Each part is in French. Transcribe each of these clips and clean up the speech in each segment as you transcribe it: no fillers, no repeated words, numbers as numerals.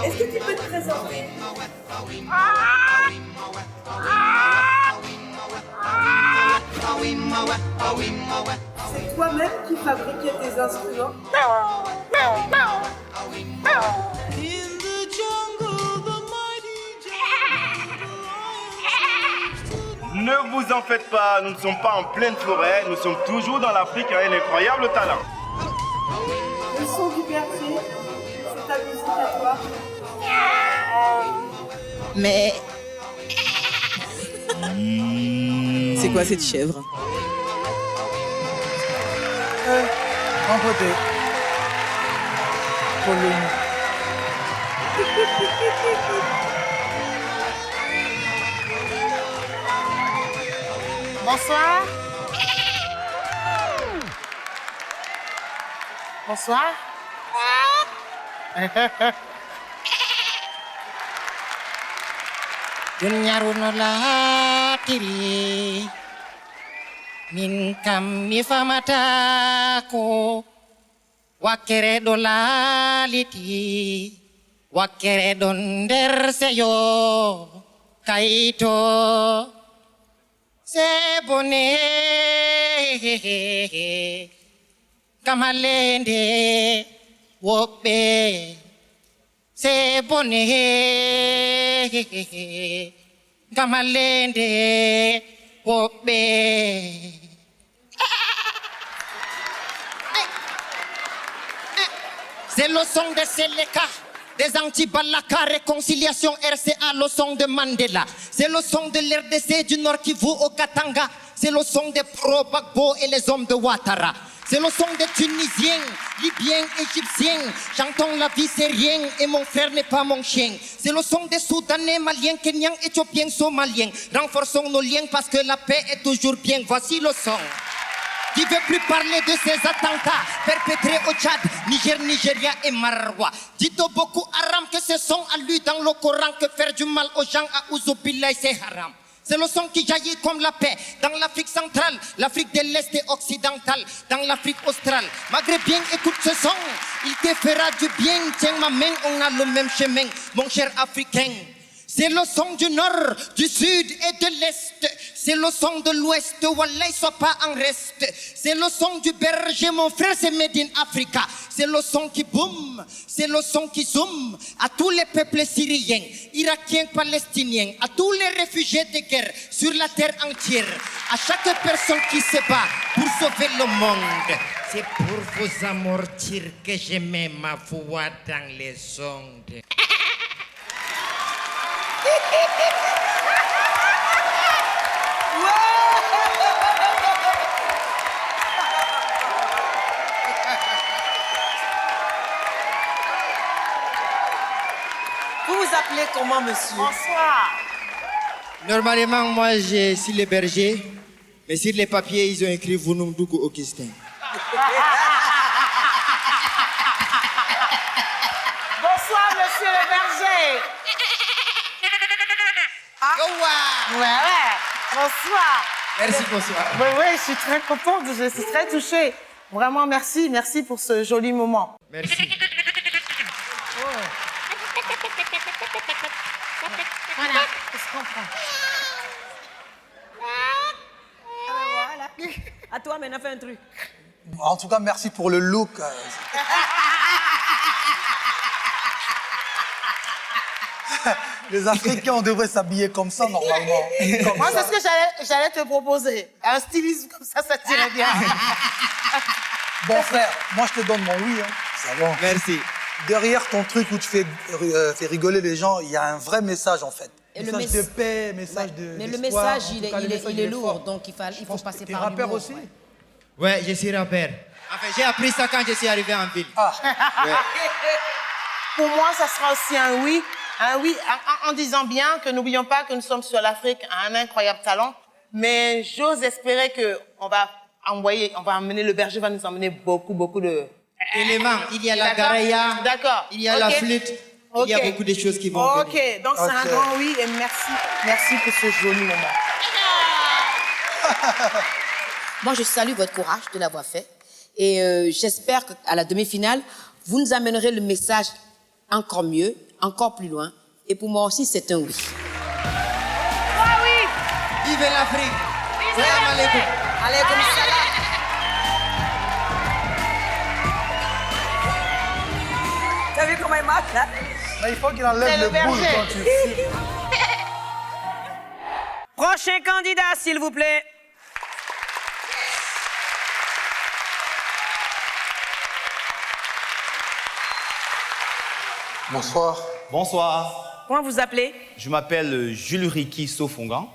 Est-ce que tu peux te présenter? C'est toi-même qui fabriquais tes instruments? Ne vous en faites pas, nous ne sommes pas en pleine forêt, nous sommes toujours dans l'Afrique et un incroyable talent. Le son du berger, c'est ta musique à toi. Mais... C'est quoi cette chèvre? En beauté. Pauline. Bonsoir. Bonsoir. Dunyaruno latiri min kam mi famata ko wakkere ɗo laaliti wakkere ɗon nder seyo kayito se bone kam hallende woɓɓe se bone kam hallende woɓɓe. C'est le son de Seleka, des anti-Balaka, réconciliation RCA, le son de Mandela. C'est le son de l'RDC du Nord Kivu au Katanga. C'est le son des pro-Bagbo et les hommes de Ouattara. C'est le son des Tunisiens, Libyens, Égyptiens. Chantons la vie, c'est rien et mon frère n'est pas mon chien. C'est le son des Soudanais, Maliens, Kenyans, Éthiopiens, Somaliens. Renforçons nos liens parce que la paix est toujours bien. Voici le son. Qui veut plus parler de ces attentats perpétrés au Tchad, Niger, Nigeria et Marwa. Dites au Boko Haram que ce son a lu dans le Coran que faire du mal aux gens à Ouzubillah c'est haram. C'est le son qui jaillit comme la paix dans l'Afrique centrale, l'Afrique de l'Est et occidentale, dans l'Afrique australe. Maghrébien, écoute ce son, il te fera du bien. Tiens ma main, on a le même chemin, mon cher Africain. C'est le son du nord, du sud et de l'est. C'est le son de l'ouest, Wallah, sois pas en reste. C'est le son du berger, mon frère, c'est Made in Africa. C'est le son qui boum, c'est le son qui zoom à tous les peuples syriens, irakiens, palestiniens, à tous les réfugiés de guerre sur la terre entière, à chaque personne qui se bat pour sauver le monde. C'est pour vous amortir que je mets ma voix dans les ondes. Vous vous appelez comment, monsieur? Bonsoir. Normalement, moi, je suis le berger, mais sur les papiers, ils ont écrit Vunumduku Augustin. Bonsoir, monsieur le berger. Ouais. Bonsoir. Merci, bonsoir. Oui, je suis très contente, je suis très touchée. Vraiment, merci pour ce joli moment. Merci. Voilà, je comprends. Voilà. À toi, maintenant, fais un truc. En tout cas, merci pour le look. Les Africains, on devrait s'habiller comme ça, normalement. Comme Moi, ça. c'est ce que j'allais te proposer. Un stylisme comme ça tirait bien. Bon, frère, moi, je te donne mon oui. Hein. C'est bon. Merci. Derrière ton truc où tu fais rigoler les gens, il y a un vrai message, en fait. Et le Message de paix, message de Mais le d'espoir. message, En il tout cas, le message, est lourd, fort. donc il faut passer T'es par rappeur l'humour, aussi? ouais. Ouais, je suis rappeur. Enfin, j'ai appris ça quand je suis arrivé en ville. Ah. Ouais. Pour moi, ça sera aussi un oui. Un oui en disant bien que n'oublions pas que nous sommes sur l'Afrique, un incroyable talent. Mais j'ose espérer qu'on va amener, le berger va nous emmener beaucoup de... Éléments, il y a la D'accord. garaya, D'accord. il y a la Ok. flûte, il y a Ok. beaucoup de choses qui vont Ok, venir. donc c'est un Ok. grand oui et merci pour ce joli moment. Moi, je salue votre courage de l'avoir fait. Et j'espère qu'à la demi-finale, vous nous amènerez le message encore mieux, encore plus loin. Et pour moi aussi, c'est un oui. Ah oui. Vive l'Afrique. Salam alaikum. Alaikum salam. T'as vu comment il marche là? Mais il faut qu'il enlève C'est le le boule berger. quand tu filmes. Prochain candidat, s'il vous plaît. Bonsoir. Bonsoir, Comment vous appelez? je m'appelle Jules Riki Sofongan,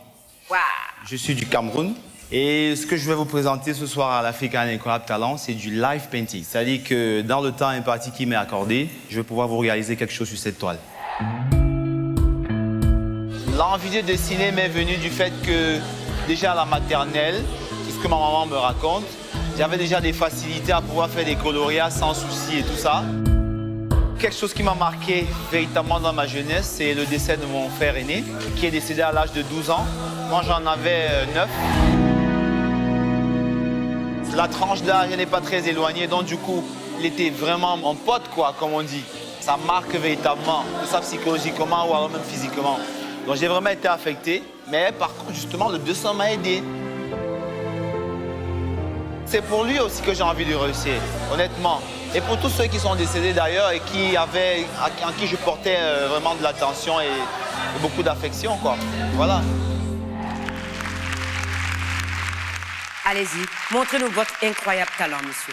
Waouh. je suis du Cameroun. Et ce que je vais vous présenter ce soir à l'Afrique un incroyable talent, c'est du live painting. C'est-à-dire que dans le temps imparti qui m'est accordé, je vais pouvoir vous réaliser quelque chose sur cette toile. L'envie de dessiner m'est venue du fait que, déjà à la maternelle, c'est ce que ma maman me raconte, j'avais déjà des facilités à pouvoir faire des colorias sans souci et tout ça. Quelque chose qui m'a marqué véritablement dans ma jeunesse, c'est le décès de mon frère aîné, qui est décédé à l'âge de 12 ans. Moi, j'en avais 9. La tranche d'âge n'est pas très éloignée, donc du coup, il était vraiment mon pote, quoi, comme on dit. Ça marque véritablement, que ça psychologiquement ou alors même physiquement. Donc j'ai vraiment été affecté, mais par contre, justement, le 200 m'a aidé. C'est pour lui aussi que j'ai envie de réussir, honnêtement. Et pour tous ceux qui sont décédés d'ailleurs et en qui je portais vraiment de l'attention et beaucoup d'affection, quoi. Voilà. Allez-y, montrez-nous votre incroyable talent, monsieur.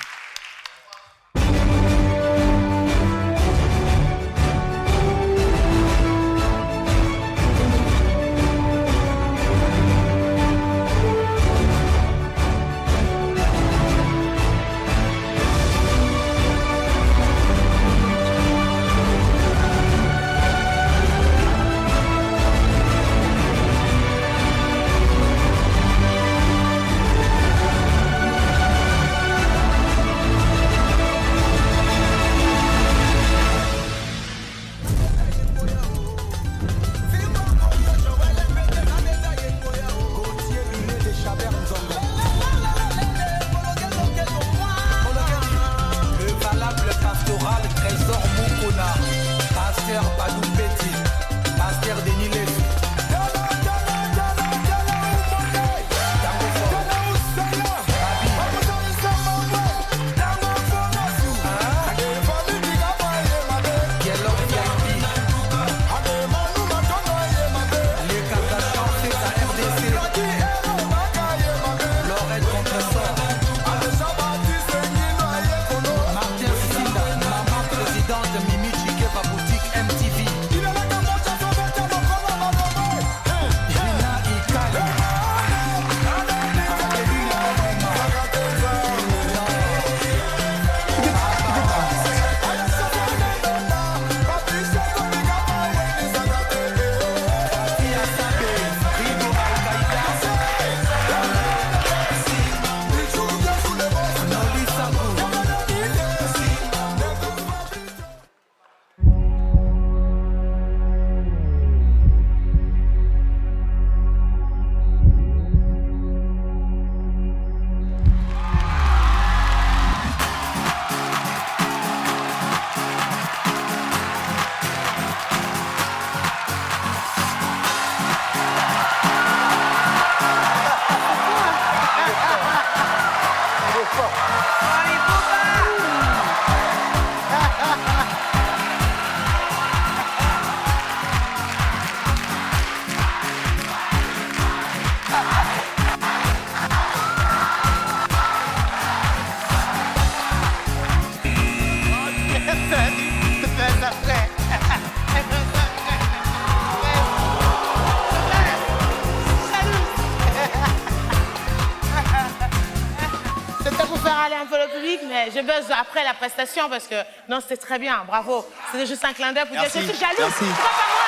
Je buzz après la prestation parce que non, c'était très bien, bravo. C'était juste un clin d'œil pour dire je suis jalouse. Merci. C'est pas moi.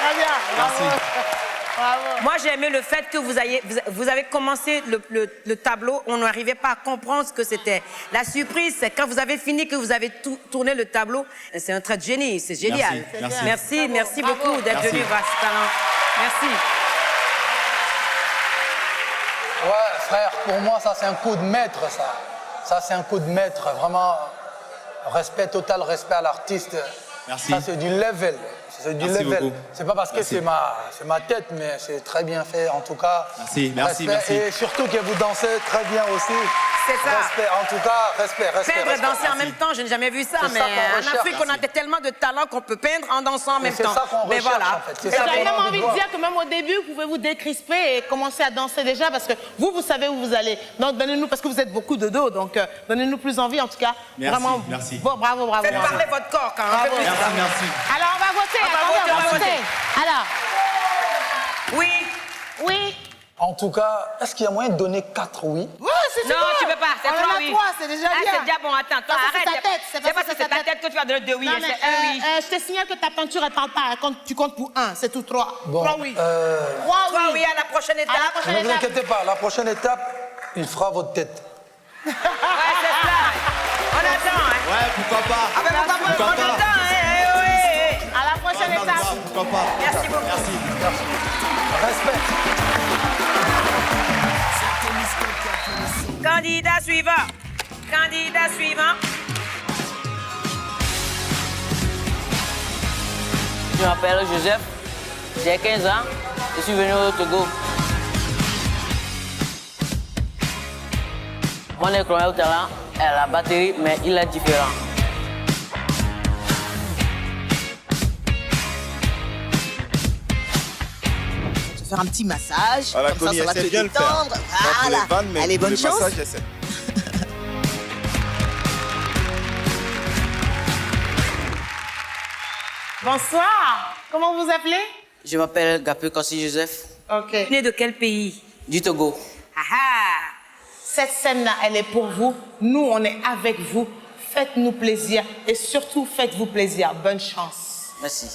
Très bien. Bravo. Merci. Bravo. Moi, j'ai aimé le fait que vous avez commencé le tableau, on n'arrivait pas à comprendre ce que c'était. La surprise, c'est quand vous avez fini, que vous avez tourné le tableau, c'est un trait de génie, c'est génial. Merci. Merci beaucoup d'être venu voir ce talent. Merci. Ouais, frère, pour moi, ça, c'est un coup de maître, ça. Ça, c'est un coup de maître, vraiment. Respect total, respect à l'artiste. Merci. Ça, c'est du level. C'est du Merci level. beaucoup. C'est pas parce que c'est ma tête, mais c'est très bien fait, en tout cas. Merci, merci, respect. merci. Et surtout que vous dansez très bien aussi. C'est ça. Respect, en tout cas, respect. Peindre et respect. danser en même temps, je n'ai jamais vu ça. C'est Mais ça qu'on en recherche. Afrique, on a tellement de talent qu'on peut peindre en dansant en même C'est temps. ça qu'on Mais recherche, voilà. en fait. C'est Et ça j'avais qu'on même a envie de voir. dire que même au début, vous pouvez vous décrisper et commencer à danser déjà parce que vous savez où vous allez. Donc donnez-nous, parce que vous êtes beaucoup de dos, donc donnez-nous plus envie en tout cas. Merci, Vraiment, merci. Bon, bravo, bravo. Faites bravo. parler votre corps quand même. Bravo. Merci, merci. Alors on va voter, On va attendez, voter, on va on va voter. Alors, Oui. oui. En tout cas, est-ce qu'il y a moyen de donner 4 oui? Ouais, c'est Non, tu peux pas. C'est On en trois a oui. 3, c'est déjà bien. C'est déjà bon. Attends, toi, Parce que arrête. c'est ta tête, c'est parce parce que que c'est ta tête que tu vas donner 2 oui. Non, et mais, c'est 1 oui. je te signale que ta peinture, elle parle pas. Tu comptes pour 1, c'est tout 3. Bon, 3 oui. 3 Toi, oui, à la prochaine étape. À la prochaine Ne vous étape. inquiétez pas, la prochaine étape, il fera votre tête. Ouais, c'est ça. On attend, hein. Ouais, pourquoi pas? Ah ben, on Pourquoi attend, pas? hein. Oui. À la prochaine Ah, non, étape. non, pourquoi pas? Merci beaucoup. Merci. Respect. Candidat suivant. Candidat suivant. Je m'appelle Joseph, j'ai 15 ans, je suis venu au Togo. Mon incroyable talent est la batterie, mais il est différent. Je vais faire un petit massage. Voilà, comme Connie, ça va te essaie bien de le faire. détendre. Pas pour Voilà. les vannes, mais Allez, pour bonne le chance. massage, essaie. Bonsoir. Comment vous appelez? Je m'appelle Gapé Kossi Joseph, Ok. Né de quel pays? du Togo. Ah ah. Cette scène-là, elle est pour vous. Nous, on est avec vous. Faites-nous plaisir et surtout, faites-vous plaisir. Bonne chance. Merci.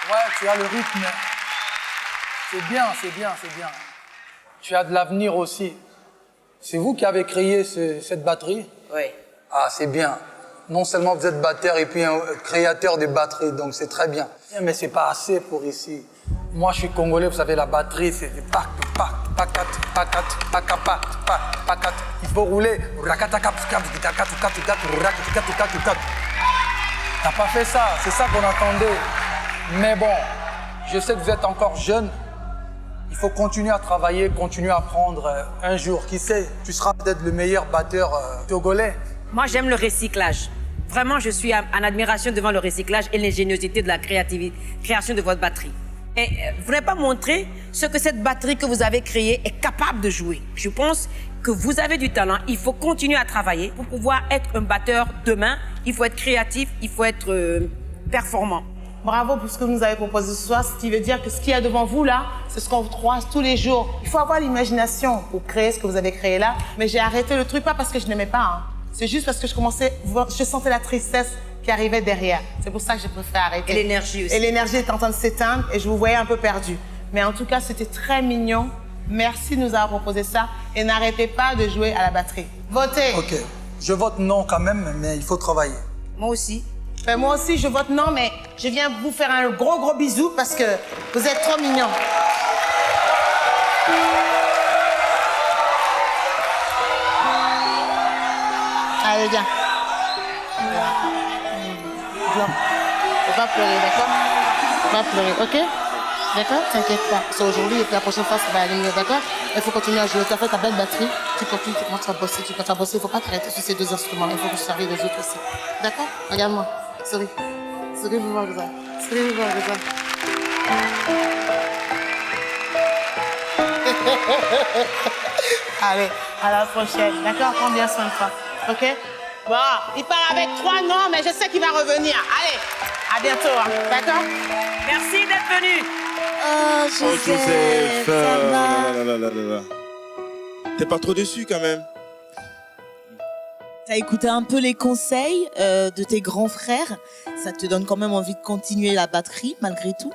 Ouais, tu as le rythme. C'est bien, c'est bien, c'est bien. Tu as de l'avenir aussi. C'est vous qui avez créé cette batterie? Oui. Ah, c'est bien. Non seulement vous êtes batteur et puis un créateur de batterie, donc c'est très bien. Mais c'est pas assez pour ici. Moi, je suis congolais, vous savez, la batterie, c'est des pac, pac, pacat, pacat, pacapat, pacat. Il faut rouler. T'as pas fait ça, c'est ça qu'on attendait. Mais bon, je sais que vous êtes encore jeune. Il faut continuer à travailler, continuer à apprendre. Un jour, qui sait, tu seras peut-être le meilleur batteur togolais. Moi, j'aime le recyclage. Vraiment, je suis en admiration devant le recyclage et l'ingéniosité de la création de votre batterie. Et vous n'avez pas montré ce que cette batterie que vous avez créée est capable de jouer. Je pense que vous avez du talent. Il faut continuer à travailler pour pouvoir être un batteur demain. Il faut être créatif, il faut être performant. Bravo pour ce que vous nous avez proposé ce soir. Ce qui veut dire que ce qu'il y a devant vous là, c'est ce qu'on croise tous les jours. Il faut avoir l'imagination pour créer ce que vous avez créé là. Mais j'ai arrêté le truc, pas parce que je n'aimais pas. Hein. C'est juste parce que je sentais la tristesse qui arrivait derrière. C'est pour ça que j'ai préféré arrêter. Et l'énergie aussi. Et l'énergie était en train de s'éteindre et je vous voyais un peu perdu. Mais en tout cas, c'était très mignon. Merci de nous avoir proposé ça. Et n'arrêtez pas de jouer à la batterie. Votez. Ok, je vote non quand même, mais il faut travailler. Moi aussi. Ben, moi aussi, je vote non, mais je viens vous faire un gros bisou parce que vous êtes trop mignons. Allez, viens. Viens. Faut pas pleurer, d'accord? Faut pas pleurer, ok? D'accord? T'inquiète pas. C'est aujourd'hui et puis la prochaine fois, ça va aller mieux, d'accord? Il faut continuer à jouer. Tu as fait ta belle batterie. Tu continues, tu commences à bosser. Tu continues à bosser. Il ne faut pas t'arrêter sur ces deux instruments-là. Il faut que tu serves les autres aussi. D'accord? Regarde-moi. Souris. Souris, vous voir ça. Souris, vous voir ça. Allez, à la prochaine. D'accord? Prends bien soin de toi. OK? Bon, il part avec 3 noms, mais je sais qu'il va revenir. Allez, à bientôt. Hein. D'accord? Merci d'être venu. Oh, Joseph, ça va. T'es pas trop déçu quand même? T'as écouté un peu les conseils de tes grands frères. Ça te donne quand même envie de continuer la batterie, malgré tout.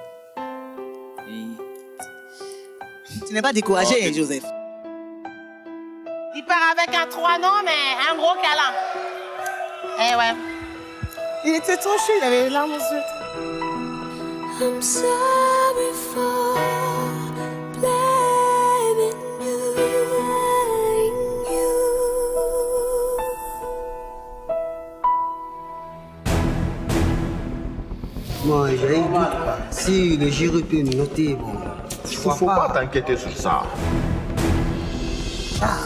Tu n'es pas découragé, Joseph. Il part avec un 3 noms, mais un gros câlin. Eh ouais. Il était trop chaud, il avait les larmes aux yeux. I'm sorry for blaming you. Moi, j'ai un doute. Si le jury peut me noter, bon. Faut pas t'inquiéter sur ça.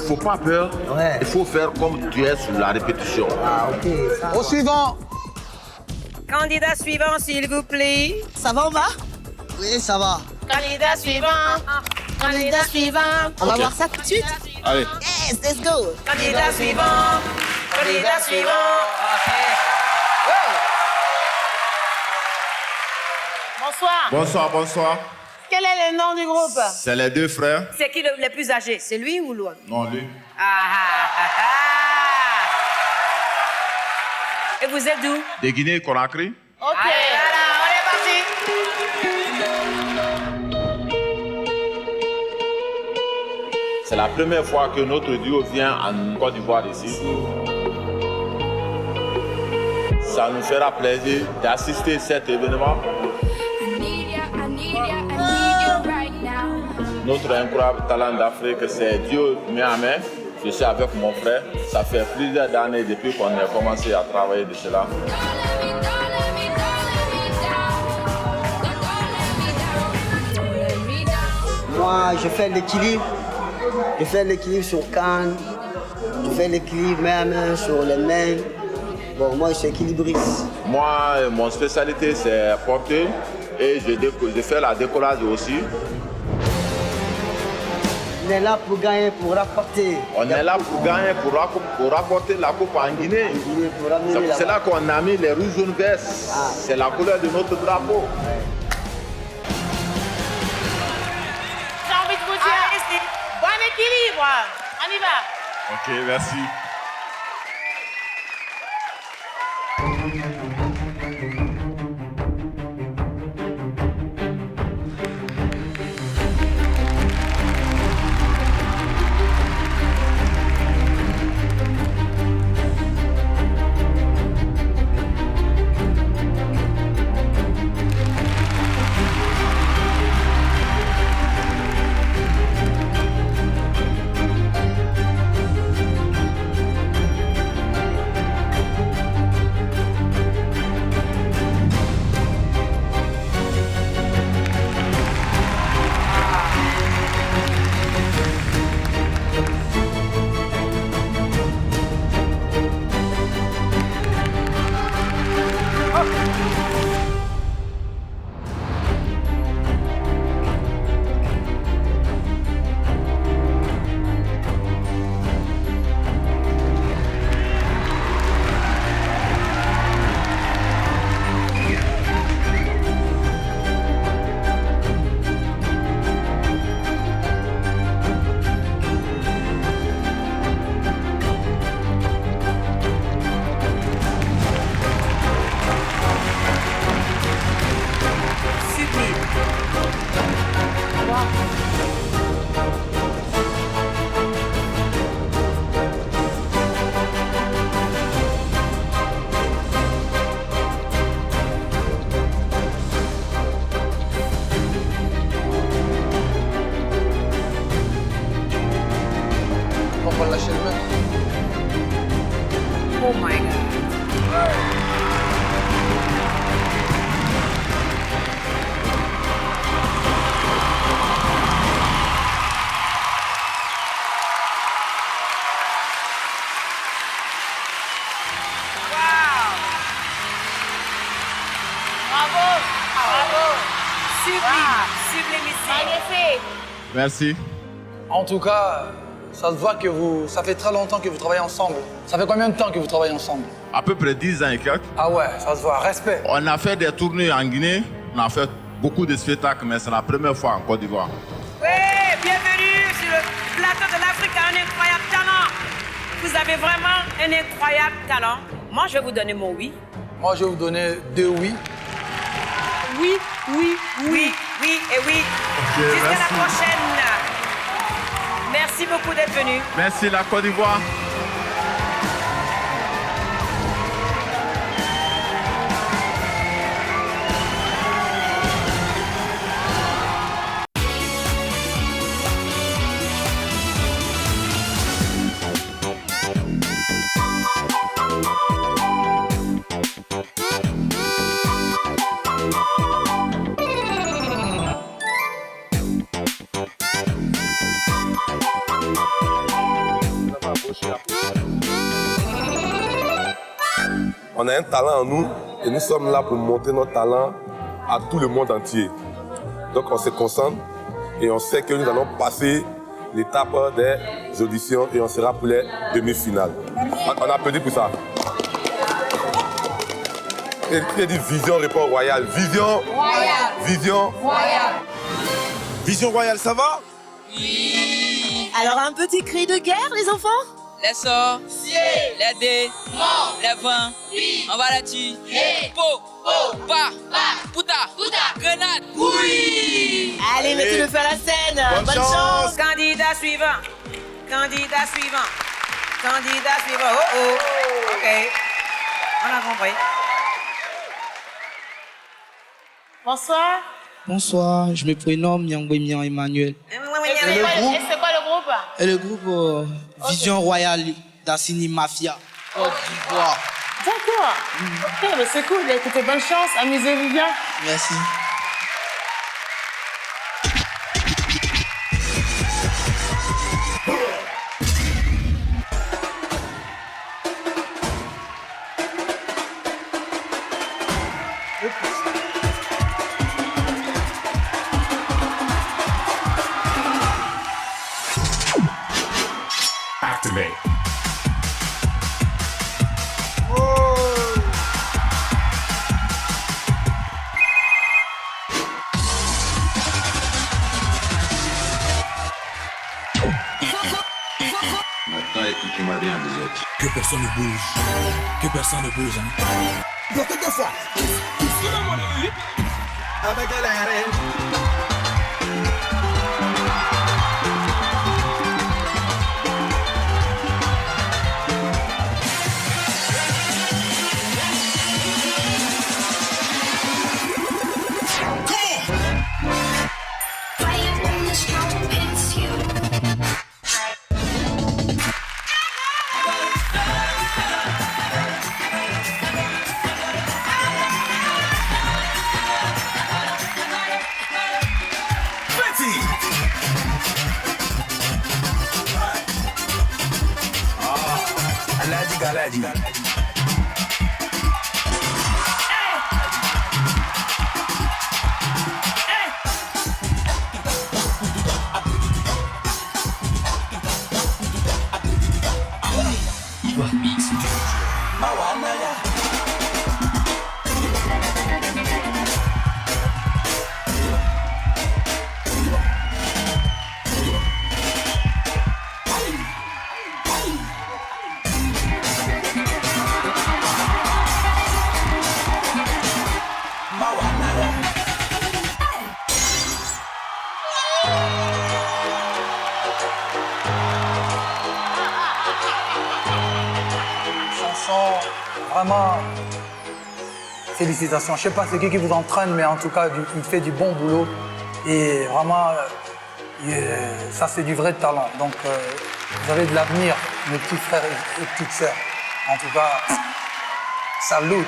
Faut pas peur. Ouais. Il faut faire comme tu es sur la répétition. Ah, ok. Ça Au suivant. Candidat suivant, s'il vous plaît. Ça va, on va? Oui, ça va. Candidat suivant. Candidat suivant. On va voir ça tout de suite. Allez. Yes, let's go. Candidat suivant. Candidat suivant. Bonsoir. Bonsoir, bonsoir. Quel est le nom du groupe? C'est les deux frères. C'est qui le plus âgé? C'est lui ou l'autre? Non, lui. Et vous êtes d'où? De Guinée-Conakry. Ok. Allez, voilà, on est parti. C'est la première fois que notre duo vient en Côte d'Ivoire ici. Ça nous fera plaisir d'assister à cet événement. Notre incroyable talent d'Afrique, c'est Dieu main à main. Je suis avec mon frère. Ça fait plusieurs années depuis qu'on a commencé à travailler de cela. Moi, je fais l'équilibre. Je fais l'équilibre sur canne. Je fais l'équilibre main à main sur les mains. Bon, moi, je suis équilibriste. Moi, mon spécialité, c'est porter et je fais la décollage aussi. On est là pour gagner, pour rapporter. On est là pour gagner, pour rapporter la coupe en Guinée. C'est là qu'on a mis les rouges jaunes verts. C'est la couleur de notre drapeau. J'ai envie de vous dire, bon équilibre. On y va. Ok, merci. faut pas lâcher le même. Oh my God. Bravo. Bravo. Sublime. Sublimissime. Magnifique. Merci. En tout cas, ça se voit que ça fait très longtemps que vous travaillez ensemble. Ça fait combien de temps que vous travaillez ensemble? À peu près 10 ans et quelques. Ah ouais, ça se voit, respect. On a fait des tournées en Guinée, on a fait beaucoup de spectacles, mais c'est la première fois en Côte d'Ivoire. Oui, bienvenue sur le plateau de l'Afrique à un incroyable talent. Vous avez vraiment un incroyable talent. Moi, je vais vous donner mon oui. Moi, je vais vous donner 2 oui. Oui, oui, oui, oui et oui. Jusqu'à la prochaine. Merci beaucoup d'être venu. Merci la Côte d'Ivoire. On a un talent en nous et nous sommes là pour montrer notre talent à tout le monde entier. Donc on se concentre et on sait que nous allons passer l'étape des auditions et on sera pour les demi-finales. On applaudit pour ça. Et qui dit vision répond royal. Vision royale. Vision royale. Vision royale, ça va? Oui. Alors un petit cri de guerre, les enfants? Les sorciers, les dés, les vents, on va là-dessus. Po, pa, puta, grenade. Oui. Allez, mettez le feu à la scène. Bonne chance. Candidat suivant. Candidat suivant. Candidat suivant. Oh oh. OK. On a compris. Bonsoir. Bonsoir, je me prénomme Nyangwemian Emmanuel. Et c'est quoi le groupe? Et le groupe Vision Royale d'Assini Mafia. Côte d'Ivoire. D'accord. Ok, mais c'est cool. Écoutez, bonne chance. Amusez-vous bien. Merci. Activate. Maintenant, écoutez-moi bien, vous autres. Que personne ne bouge. Que personne ne bouge. Hein. Deux fois. Avec la reine. Galadi. Vraiment, félicitations. Je ne sais pas c'est qui vous entraîne, mais en tout cas, il fait du bon boulot. Et vraiment, ça, c'est du vrai talent. Donc, Vous avez de l'avenir, mes petits frères et petites sœurs. En tout cas, salut.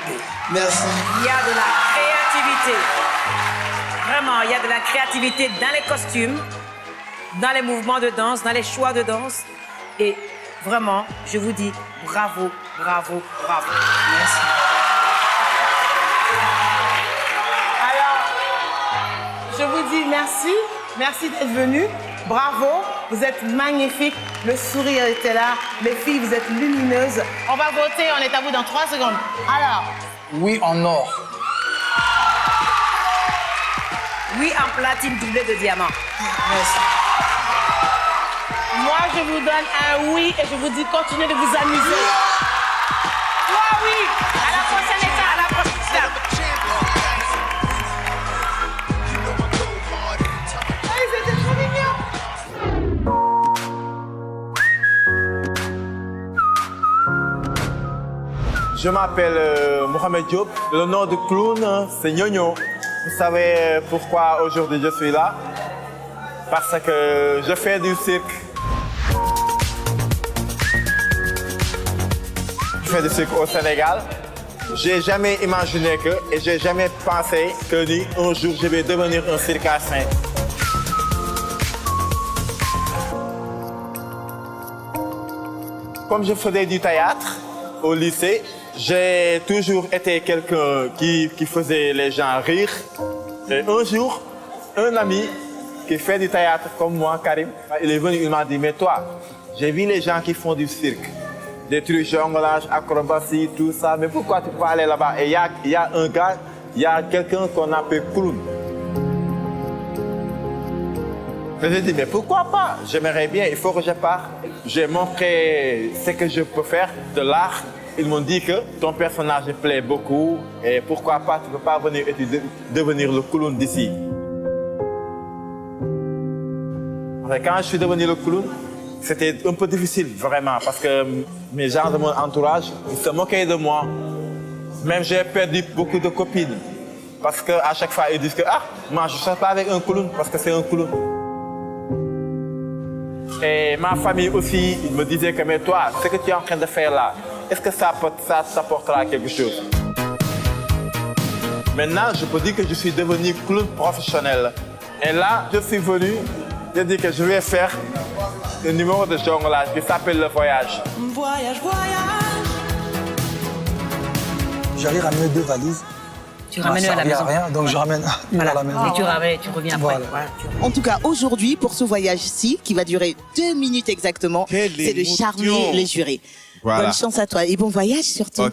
Merci. Il y a de la créativité. Vraiment, il y a de la créativité dans les costumes, dans les mouvements de danse, dans les choix de danse. Et vraiment, je vous dis bravo, bravo, bravo. Merci. Alors, je vous dis merci. Merci d'être venus. Bravo. Vous êtes magnifiques. Le sourire était là. Les filles, vous êtes lumineuses. On va voter. On est à vous dans 3 secondes. Alors. Oui, en or. Oui, en platine doublée de diamant. Merci. Moi, je vous donne un oui et je vous dis continuez de vous amuser. Toi, oui. À la prochaine étape. À la prochaine étape. Hey, c'était trop mignon. Je m'appelle Mohamed Diop. Le nom de clown, c'est Nyonyo. Vous savez pourquoi aujourd'hui je suis là? Parce que je fais du cirque. Je fais du cirque au Sénégal. J'ai jamais imaginé et j'ai jamais pensé que un jour je vais devenir un circassien. Comme je faisais du théâtre au lycée, j'ai toujours été quelqu'un qui faisait les gens rire. Et un jour, un ami qui fait du théâtre comme moi, Karim, il est venu, il m'a dit, mais toi, j'ai vu les gens qui font du cirque, des trucs jonglage, acrobatie, tout ça, mais pourquoi tu peux aller là-bas? Et il y a un gars, il y a quelqu'un qu'on appelle clown. J'ai dit, mais pourquoi pas? J'aimerais bien, il faut que je parte. J'ai montré ce que je peux faire de l'art. Ils m'ont dit que ton personnage me plaît beaucoup et pourquoi pas, tu ne peux pas venir devenir le clown d'ici. Quand je suis devenu le clown, c'était un peu difficile, vraiment, parce que mes gens de mon entourage, ils se moquaient de moi. Même j'ai perdu beaucoup de copines. Parce qu'à chaque fois, ils disent que moi, je ne sors pas avec un clown parce que c'est un clown. Et ma famille aussi, ils me disaient que, mais toi, ce que tu es en train de faire là, est-ce que ça t'apportera quelque chose? Maintenant, je peux dire que je suis devenu clown professionnel. Et là, je suis venu, j'ai dit que je vais faire un numéro de jonglage qui s'appelle Le Voyage. Voyage, voyage. J'allais ramener 2 valises. Tu ramènes à la maison. Rien, donc je ramène une à la maison. Et tu ramènes, tu reviens après. Voilà. En tout cas, aujourd'hui, pour ce voyage-ci, qui va durer 2 minutes exactement, c'est de charmer les jurés. Voilà. Bonne chance à toi et bon voyage surtout.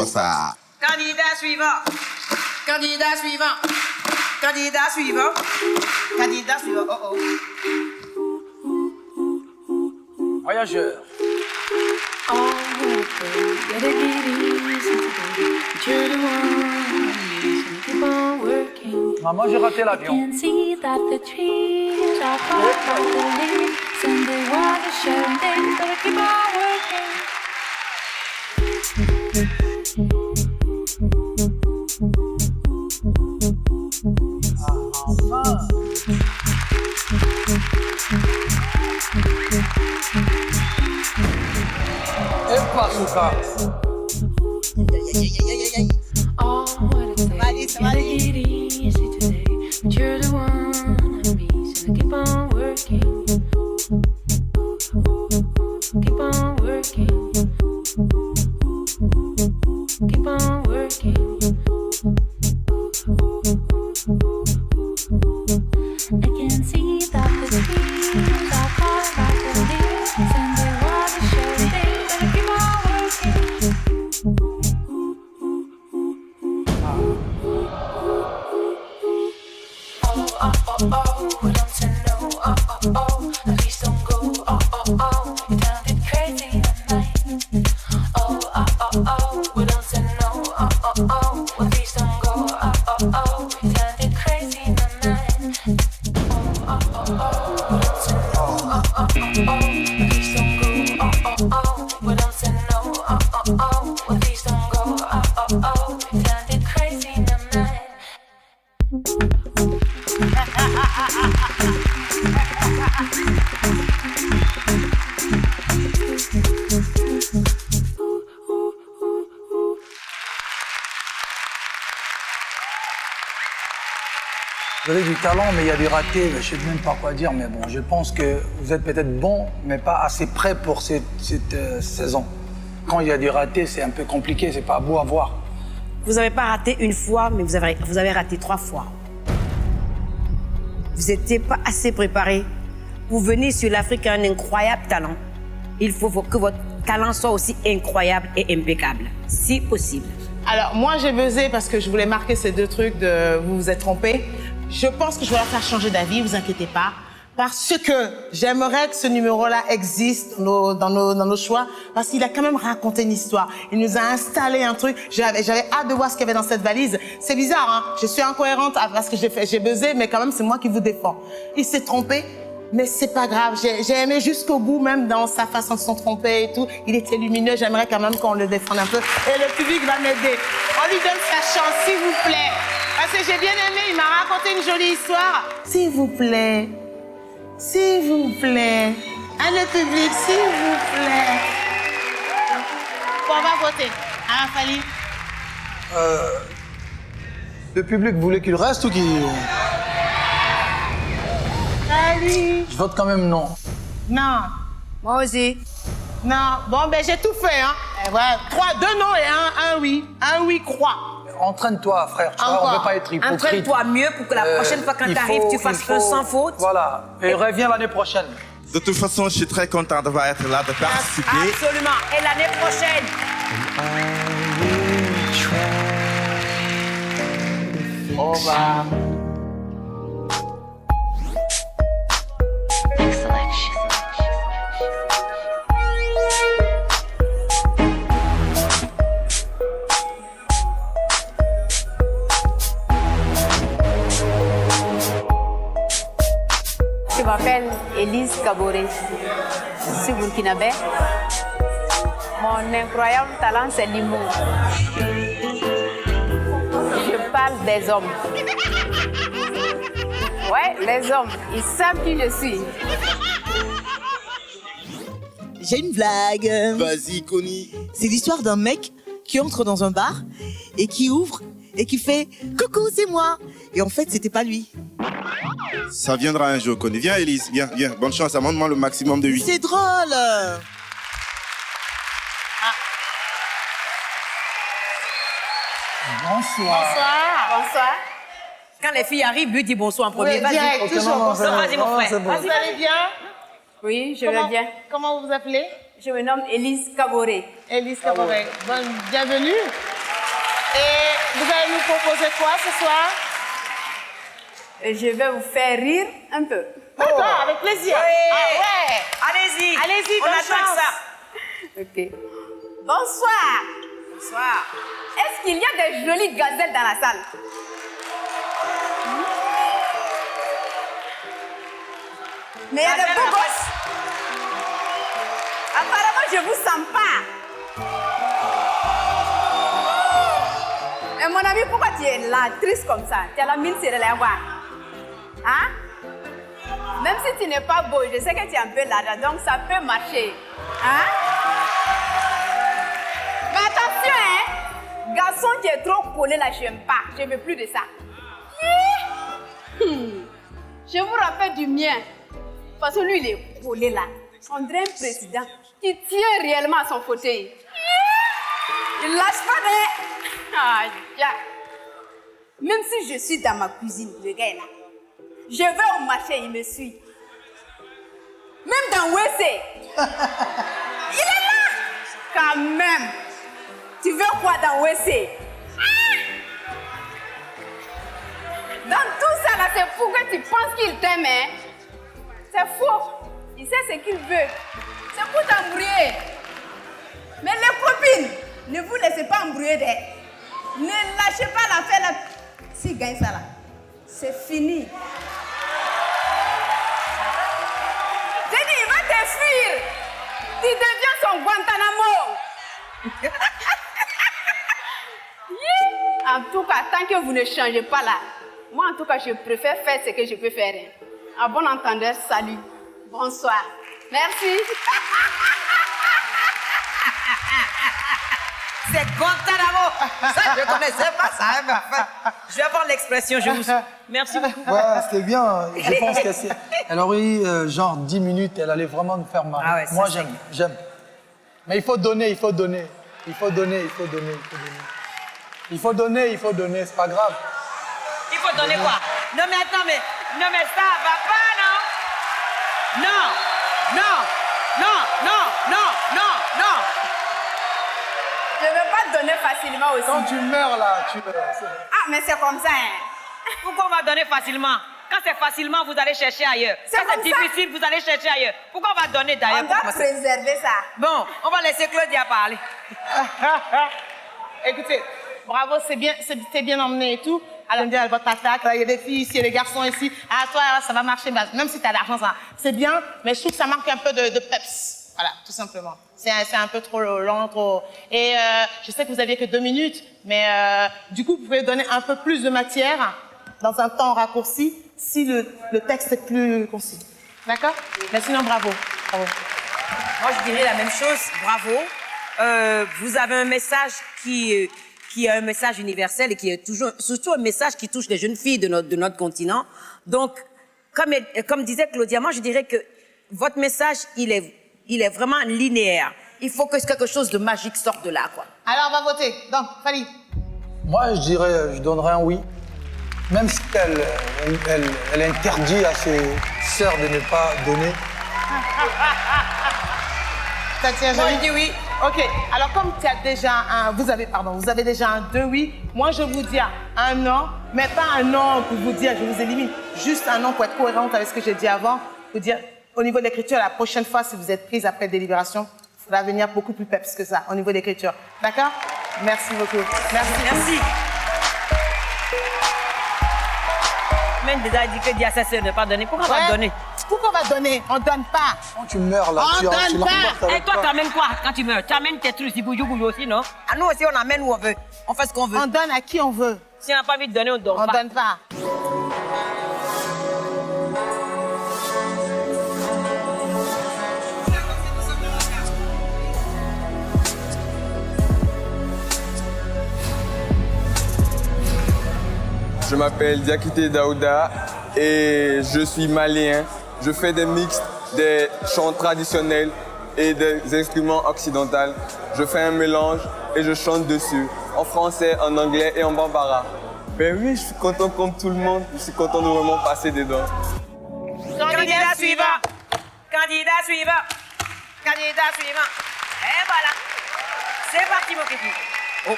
Ça. Candidat suivant. Candidat suivant. Candidat suivant. Candidat suivant. Oh oh. Voyageur. Maman, j'ai raté l'avion. Et pas sous ça. Allez, ça va aller. Please don't go, oh, oh, oh. You're down a bit crazy. Vous avez du talent, mais il y a des ratés. Je ne sais même pas quoi dire, mais bon, je pense que vous êtes peut-être bon, mais pas assez prêt pour cette saison. Quand il y a des ratés, c'est un peu compliqué, c'est pas beau à voir. Vous n'avez pas raté une fois, mais vous avez raté 3 fois. Vous n'étiez pas assez préparé pour venir sur l'Afrique à un incroyable talent. Il faut que votre talent soit aussi incroyable et impeccable, si possible. Alors, moi, j'ai buzzé parce que je voulais marquer ces 2 trucs de vous vous êtes trompé. Je pense que je vais leur faire changer d'avis, vous inquiétez pas. Parce que j'aimerais que ce numéro-là existe dans nos choix, parce qu'il a quand même raconté une histoire. Il nous a installé un truc. J'avais hâte de voir ce qu'il y avait dans cette valise. C'est bizarre, hein? Je suis incohérente parce que j'ai buzzé, mais quand même, c'est moi qui vous défends. Il s'est trompé, mais c'est pas grave. J'ai aimé jusqu'au bout, même dans sa façon de se tromper et tout. Il était lumineux. J'aimerais quand même qu'on le défende un peu. Et le public va m'aider. On lui donne sa chance, s'il vous plaît. Parce que j'ai bien aimé. Il m'a raconté une jolie histoire. S'il vous plaît. S'il vous plaît. Hein, le public, s'il vous plaît. Bon, on va voter. Hein, Fali? Le public voulait qu'il reste ou qu'il... Fali. Je vote quand même non. Non. Moi aussi. Non. Bon, ben j'ai tout fait, hein. Ouais, 2 non et un oui. Un oui croix. Entraîne-toi, frère. Tu vois, on ne veut pas être hypocrite. Entraîne-toi mieux pour que la prochaine fois quand tu arrives, tu fasses un sans faute. Voilà. Et reviens l'année prochaine. De toute façon, je suis très content de être là, de participer. Absolument. Et l'année prochaine. Au revoir. Je m'appelle Élise Kaboré. Je suis burkinabé. Mon incroyable talent, c'est l'humour. Je parle des hommes. Ouais, les hommes, ils savent qui je suis. J'ai une blague. Vas-y, Connie. C'est l'histoire d'un mec qui entre dans un bar et qui ouvre et qui fait « Coucou, c'est moi !» Et en fait, c'était pas lui. Ça viendra un jour, Connie. Viens, Élise, viens, viens. Bonne chance, amende-moi le maximum de 8. C'est drôle. Bonsoir. Bonsoir. Quand les filles arrivent, lui dit bonsoir en premier. Oui, Vas-y. direct, toujours bonsoir. Vas-y, mon frère. Vous allez bien? Oui, je vais bien. Comment vous vous appelez? Je me nomme Élise Kaboré. Élise Kaboré. Bienvenue. Et vous allez nous proposer quoi ce soir? Je vais vous faire rire un peu. D'accord, avec plaisir. Oui. Ah ouais. Allez-y. Allez-y, on bonne attend chance. ça. Ok. Bonsoir. Bonsoir. Est-ce qu'il y a des jolies gazelles dans la salle? Mais il y a des beaux gosses. Apparemment, je vous sens pas. Mais mon ami, pourquoi tu es là, triste comme ça? Tu as la mine serrée là, voir. Hein? Même si tu n'es pas beau, je sais que tu es un peu là, donc ça peut marcher. Hein? Mais attention, hein? Garçon qui est trop collé là, je n'aime pas. Je ne veux plus de ça. Je vous rappelle du mien. Parce que lui, il est collé là. On dirait un président qui tient réellement à son fauteuil. Il lâche pas de... Ah, même si je suis dans ma cuisine, le gars est là. Je vais au marché, il me suit. Même dans WC. Il est là. Quand même. Tu veux quoi dans WC? Dans tout ça là, c'est fou que tu penses qu'il t'aime, hein? C'est faux. Il sait ce qu'il veut. C'est pour t'embrouiller. Mais les copines, ne vous laissez pas embrouiller d'elle. Ne lâchez pas l'affaire là. S'il gagne ça là, c'est fini. J'ai dit, il va te fuir. Tu deviens son Guantanamo. En tout cas, tant que vous ne changez pas là, moi en tout cas, je préfère faire ce que je peux faire. À bon entendeur, salut. Bonsoir. Merci. C'est Guantanamo. Ça, je ne connaissais pas ça. Hein, je vais prendre l'expression, je vous... Merci beaucoup. Ouais, c'était bien. Je pense qu'elle aurait eu genre 10 minutes, elle allait vraiment nous faire mal. Ah ouais, moi, j'aime. Mais il faut donner, il faut donner. Il faut donner, il faut donner, il faut donner. Il faut donner, il faut donner, c'est pas grave. Il faut donner quoi? Non mais attends, mais ça va pas, non? Non, non, non, non, non, non, non. Je ne veux pas te donner facilement aussi. Quand tu meurs là, tu meurs. Ah, mais c'est comme ça, hein. Pourquoi on va donner facilement? Quand c'est facilement, vous allez chercher ailleurs. Quand c'est difficile, vous allez chercher ailleurs. Pourquoi on va donner d'ailleurs? On doit préserver ça. Bon, on va laisser Claudia parler. Écoutez, bravo, c'est bien emmené et tout. Alors, on dit à votre attaque, il y a des filles ici, il y a des garçons ici. Ah, toi, ça va marcher, même si tu as l'argent, ça, c'est bien, mais je trouve que ça manque un peu de peps. Voilà, tout simplement. C'est un peu trop lent, trop... Et je sais que vous aviez que 2 minutes, mais du coup, vous pouvez donner un peu plus de matière dans un temps raccourci si le texte est plus concis. D'accord? Mais sinon, bravo. Bravo. Moi, je dirais la même chose. Bravo. Vous avez un message qui est un message universel et qui est surtout un message qui touche les jeunes filles de notre continent. Donc, comme disait Claudia, moi, je dirais que votre message, il est vraiment linéaire. Il faut que quelque chose de magique sorte de là, quoi. Alors, on va voter. Donc, Fally. Moi, je donnerais un oui. Même si elle interdit à ses sœurs de ne pas donner. Moi, je dis oui. Ok, alors comme tu as déjà vous avez déjà un 2 oui, moi je vous dis un non, mais pas un non pour vous dire je vous élimine, juste un non pour être cohérente avec ce que j'ai dit avant, pour dire au niveau de l'écriture, la prochaine fois si vous êtes prise après délibération, il faudra venir beaucoup plus peps que ça au niveau de l'écriture. D'accord? Merci beaucoup. Merci. Merci. Même déjà dit que Dia ne va pas donner. Pourquoi on va donner? Pourquoi on va donner? On donne pas. Quand tu meurs là, on donne pas. Et toi, t'amènes quoi quand tu meurs? Tu amènes tes trucs, boujou aussi, non? Ah, nous aussi, on amène où on veut. On fait ce qu'on veut. On donne à qui on veut. Si on n'a pas envie de donner, on donne pas. On donne pas. Je m'appelle Diakité Daouda et je suis malien. Je fais des mixtes, des chants traditionnels et des instruments occidentaux. Je fais un mélange et je chante dessus, en français, en anglais et en bambara. Ben oui, je suis content comme tout le monde. Je suis content de vraiment passer dedans. Candidat suivant. Candidat suivant. Candidat suivant. Et voilà. C'est parti, mon kiki. Oh,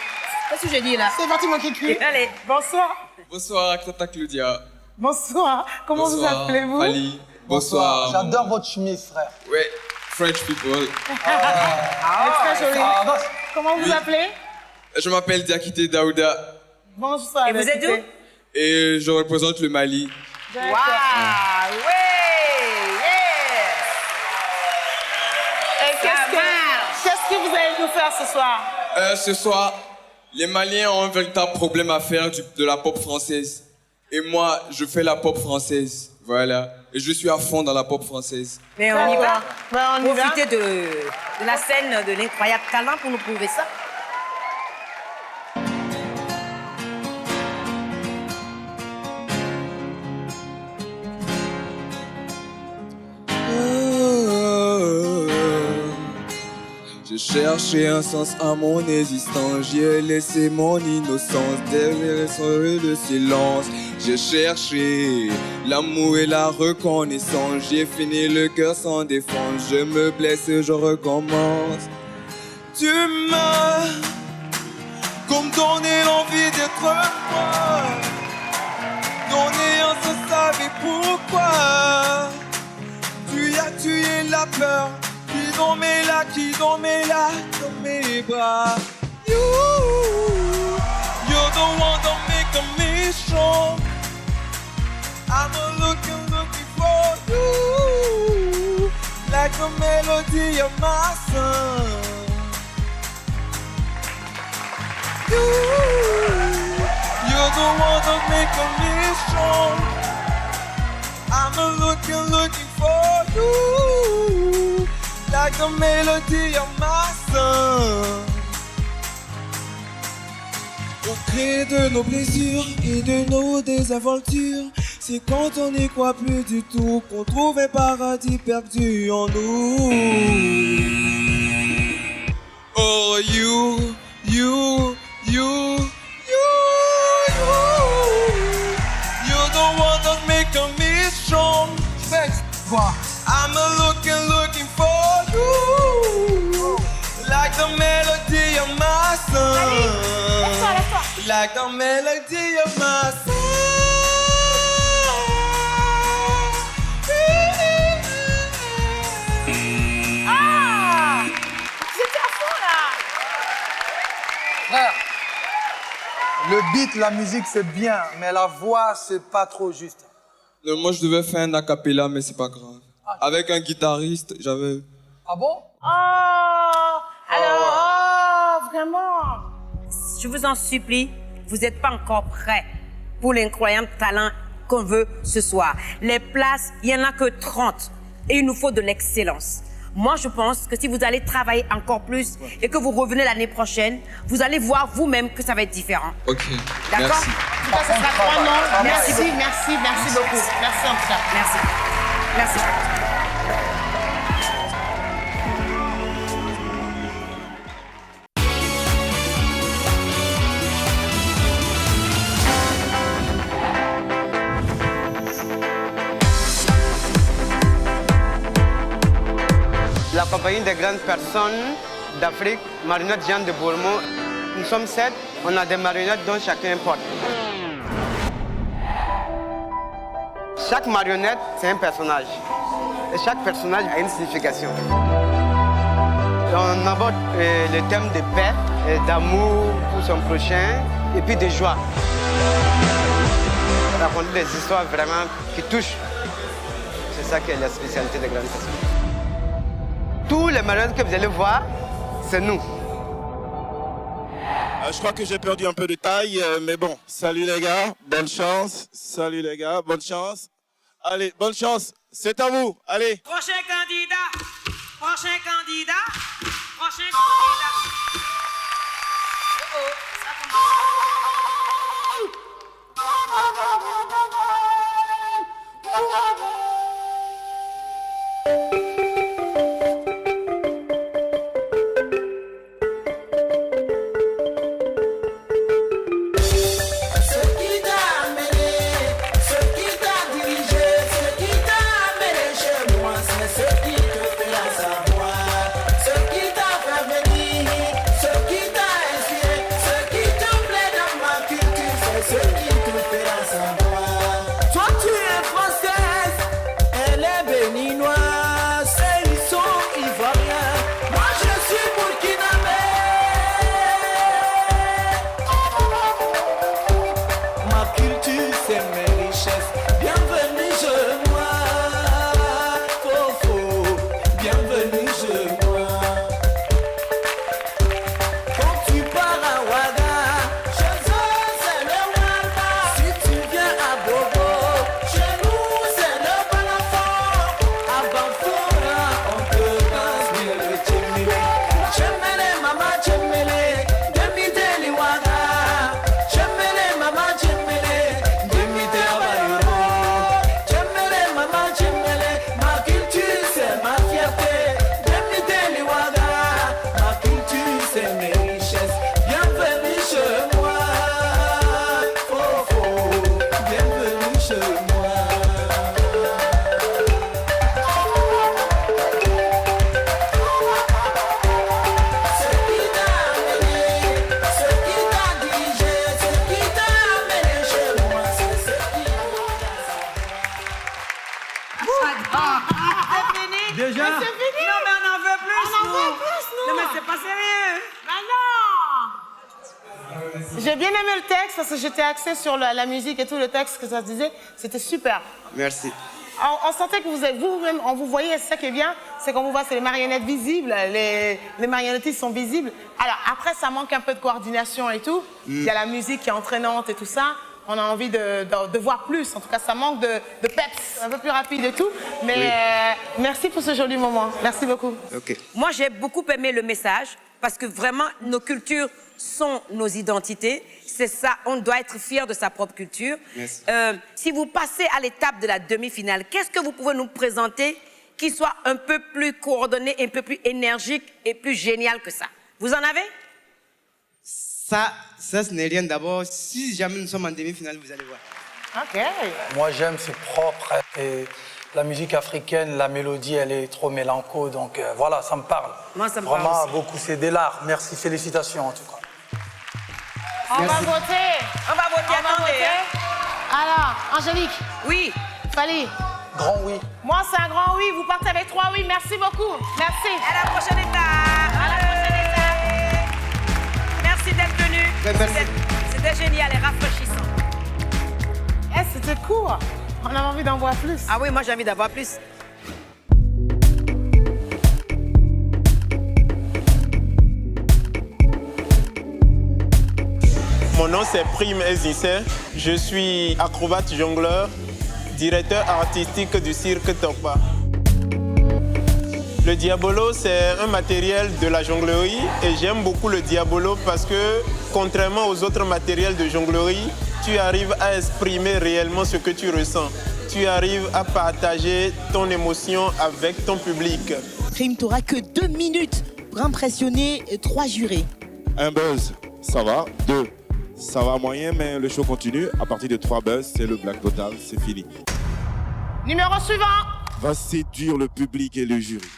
qu'est-ce que j'ai dit là? C'est parti, mon kiki. Allez. Bonsoir. Bonsoir, Tata Claudia. Bonsoir. Comment vous appelez-vous? Fally. Bonsoir. J'adore votre chemise, frère. Ouais, French people. Très joli. Comment vous appelez? Je m'appelle Diakité Daouda. Bonsoir. Et vous êtes d'où? Et je représente le Mali. Waouh, oui, yes. Et qu'est-ce que vous allez nous faire ce soir? Ce soir, les Maliens ont un véritable problème à faire de la pop française. Et moi, je fais la pop française. Voilà. Et je suis à fond dans la pop française. Mais on y va. Profitez de la scène de l'incroyable talent pour nous prouver ça. J'ai cherché un sens à mon existence, j'ai laissé mon innocence derrière le silence. J'ai cherché l'amour et la reconnaissance, j'ai fini le cœur sans défense, je me blesse et je recommence. Tu m'as comme donné l'envie d'être moi, donné en se savait pourquoi. Tu as tué la peur. Qui dormait là, dans mes bras. You're the one that make me strong. I'm looking for you, like the melody of my song. You're the one that make me strong. I'm looking for you. Like the melody of my song. Pour créer de nos blessures et de nos désaventures, c'est quand on n'y croit plus du tout qu'on trouve un paradis perdu en nous. Oh, you don't want to make me strong. I'm looking for you, like the melody of my song, like the melody of my song. Ah, j'étais à fond là. Frère, le beat, la musique, c'est bien, mais la voix, c'est pas trop juste. Non, moi, je devais faire un acapella, mais c'est pas grave. Avec un guitariste, j'avais... Ah bon? Vraiment. Je vous en supplie, vous n'êtes pas encore prêts pour l'incroyable talent qu'on veut ce soir. Les places, il n'y en a que 30 et il nous faut de l'excellence. Moi, je pense que si vous allez travailler encore plus et que vous revenez l'année prochaine, vous allez voir vous-même que ça va être différent. Ok, d'accord? merci. En tout cas, ce sera 3 noms. Merci beaucoup. Merci en tout cas. Merci. Merci. La compagnie des grandes personnes d'Afrique, marionnettes Jean de Bourmont. Nous sommes 7, on a des marionnettes dont chacun porte. Chaque marionnette, c'est un personnage. Et chaque personnage a une signification. On aborde le thème de paix, d'amour pour son prochain, et puis de joie. Raconter des histoires vraiment qui touchent. C'est ça qui est la spécialité des grandes personnes. Tous les marionnettes que vous allez voir, c'est nous. Je crois que j'ai perdu un peu de taille, mais bon, salut les gars, bonne chance. Salut les gars, bonne chance. Allez, bonne chance, c'est à vous, allez. Prochain candidat. Prochain candidat. Prochain candidat. Ça Déjà? Mais c'est fini. Non, mais on en veut plus, On en veut plus, nous. Non, mais c'est pas sérieux. Mais non. J'ai bien aimé le texte parce que j'étais axée sur la musique et tout le texte que ça se disait. C'était super. Merci. On sentait que vous-même, on vous voyait, c'est ça qui est bien, c'est qu'on vous voit, c'est les marionnettes visibles, les marionnettistes sont visibles. Alors après, ça manque un peu de coordination et tout. Il y a la musique qui est entraînante et tout ça. on a envie de voir plus. En tout cas, ça manque de peps, un peu plus rapide et tout. Mais merci pour ce joli moment. Merci beaucoup. Moi, j'ai beaucoup aimé le message parce que vraiment, nos cultures sont nos identités. C'est ça, on doit être fier de sa propre culture. Si vous passez à l'étape de la demi-finale, qu'est-ce que vous pouvez nous présenter qui soit un peu plus coordonné, un peu plus énergique et plus génial que ça? Vous en avez? Ça, ce n'est rien d'abord. Si jamais nous sommes en demi-finale, vous allez voir. OK. Moi, j'aime, c'est propre. Et la musique africaine, la mélodie, elle est trop mélanco. Donc voilà, ça me parle. Moi, ça me parle vraiment aussi. beaucoup. C'est de l'art. Merci, félicitations en tout cas. On va voter. On va voter, attendez. Alors, Angélique. Oui. Fally. Grand oui. Moi, c'est un grand oui. Vous partez avec 3 oui. Merci beaucoup. Merci. À la prochaine étape. À la prochaine étape. Merci d'être venu. C'était génial et rafraîchissant. C'était court. On avait envie d'en voir plus. Ah oui, moi j'ai envie d'en voir plus. Mon nom c'est Prime Ezissé. Je suis acrobate jongleur, directeur artistique du cirque Tokpa. Le diabolo, c'est un matériel de la jonglerie et j'aime beaucoup le diabolo parce que, contrairement aux autres matériels de jonglerie, tu arrives à exprimer réellement ce que tu ressens. Tu arrives à partager ton émotion avec ton public. Prime, tu n'auras que 2 minutes pour impressionner 3 jurés. Un buzz, ça va. 2, ça va moyen, mais le show continue. À partir de 3 buzz, c'est le black total, c'est fini. Numéro suivant. Va séduire le public et le jury.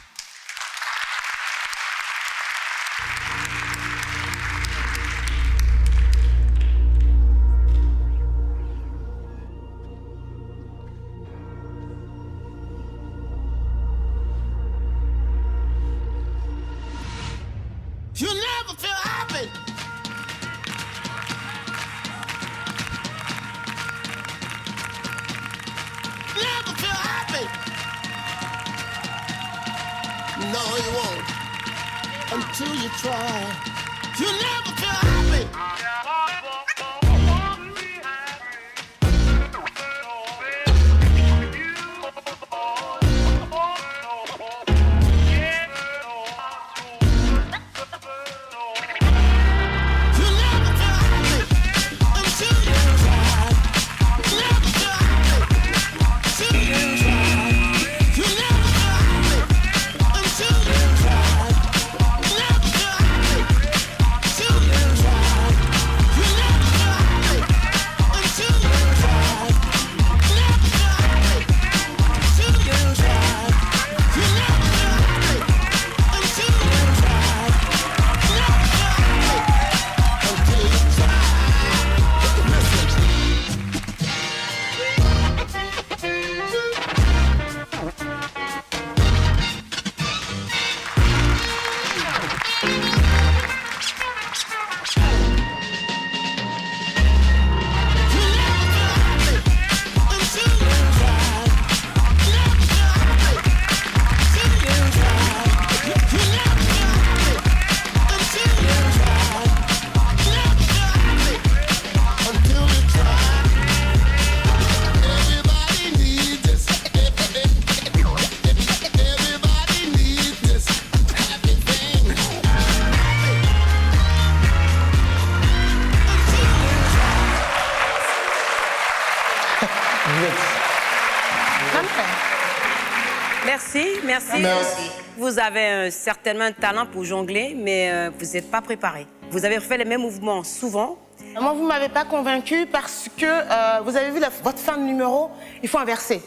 You never feel happy. Never feel happy. No, you won't. Until you try. You never feel happy. Merci. Vous avez certainement un talent pour jongler, mais vous n'êtes pas préparé. Vous avez fait les mêmes mouvements souvent. Moi, vous ne m'avez pas convaincu parce que vous avez vu votre fin de numéro, il faut inverser.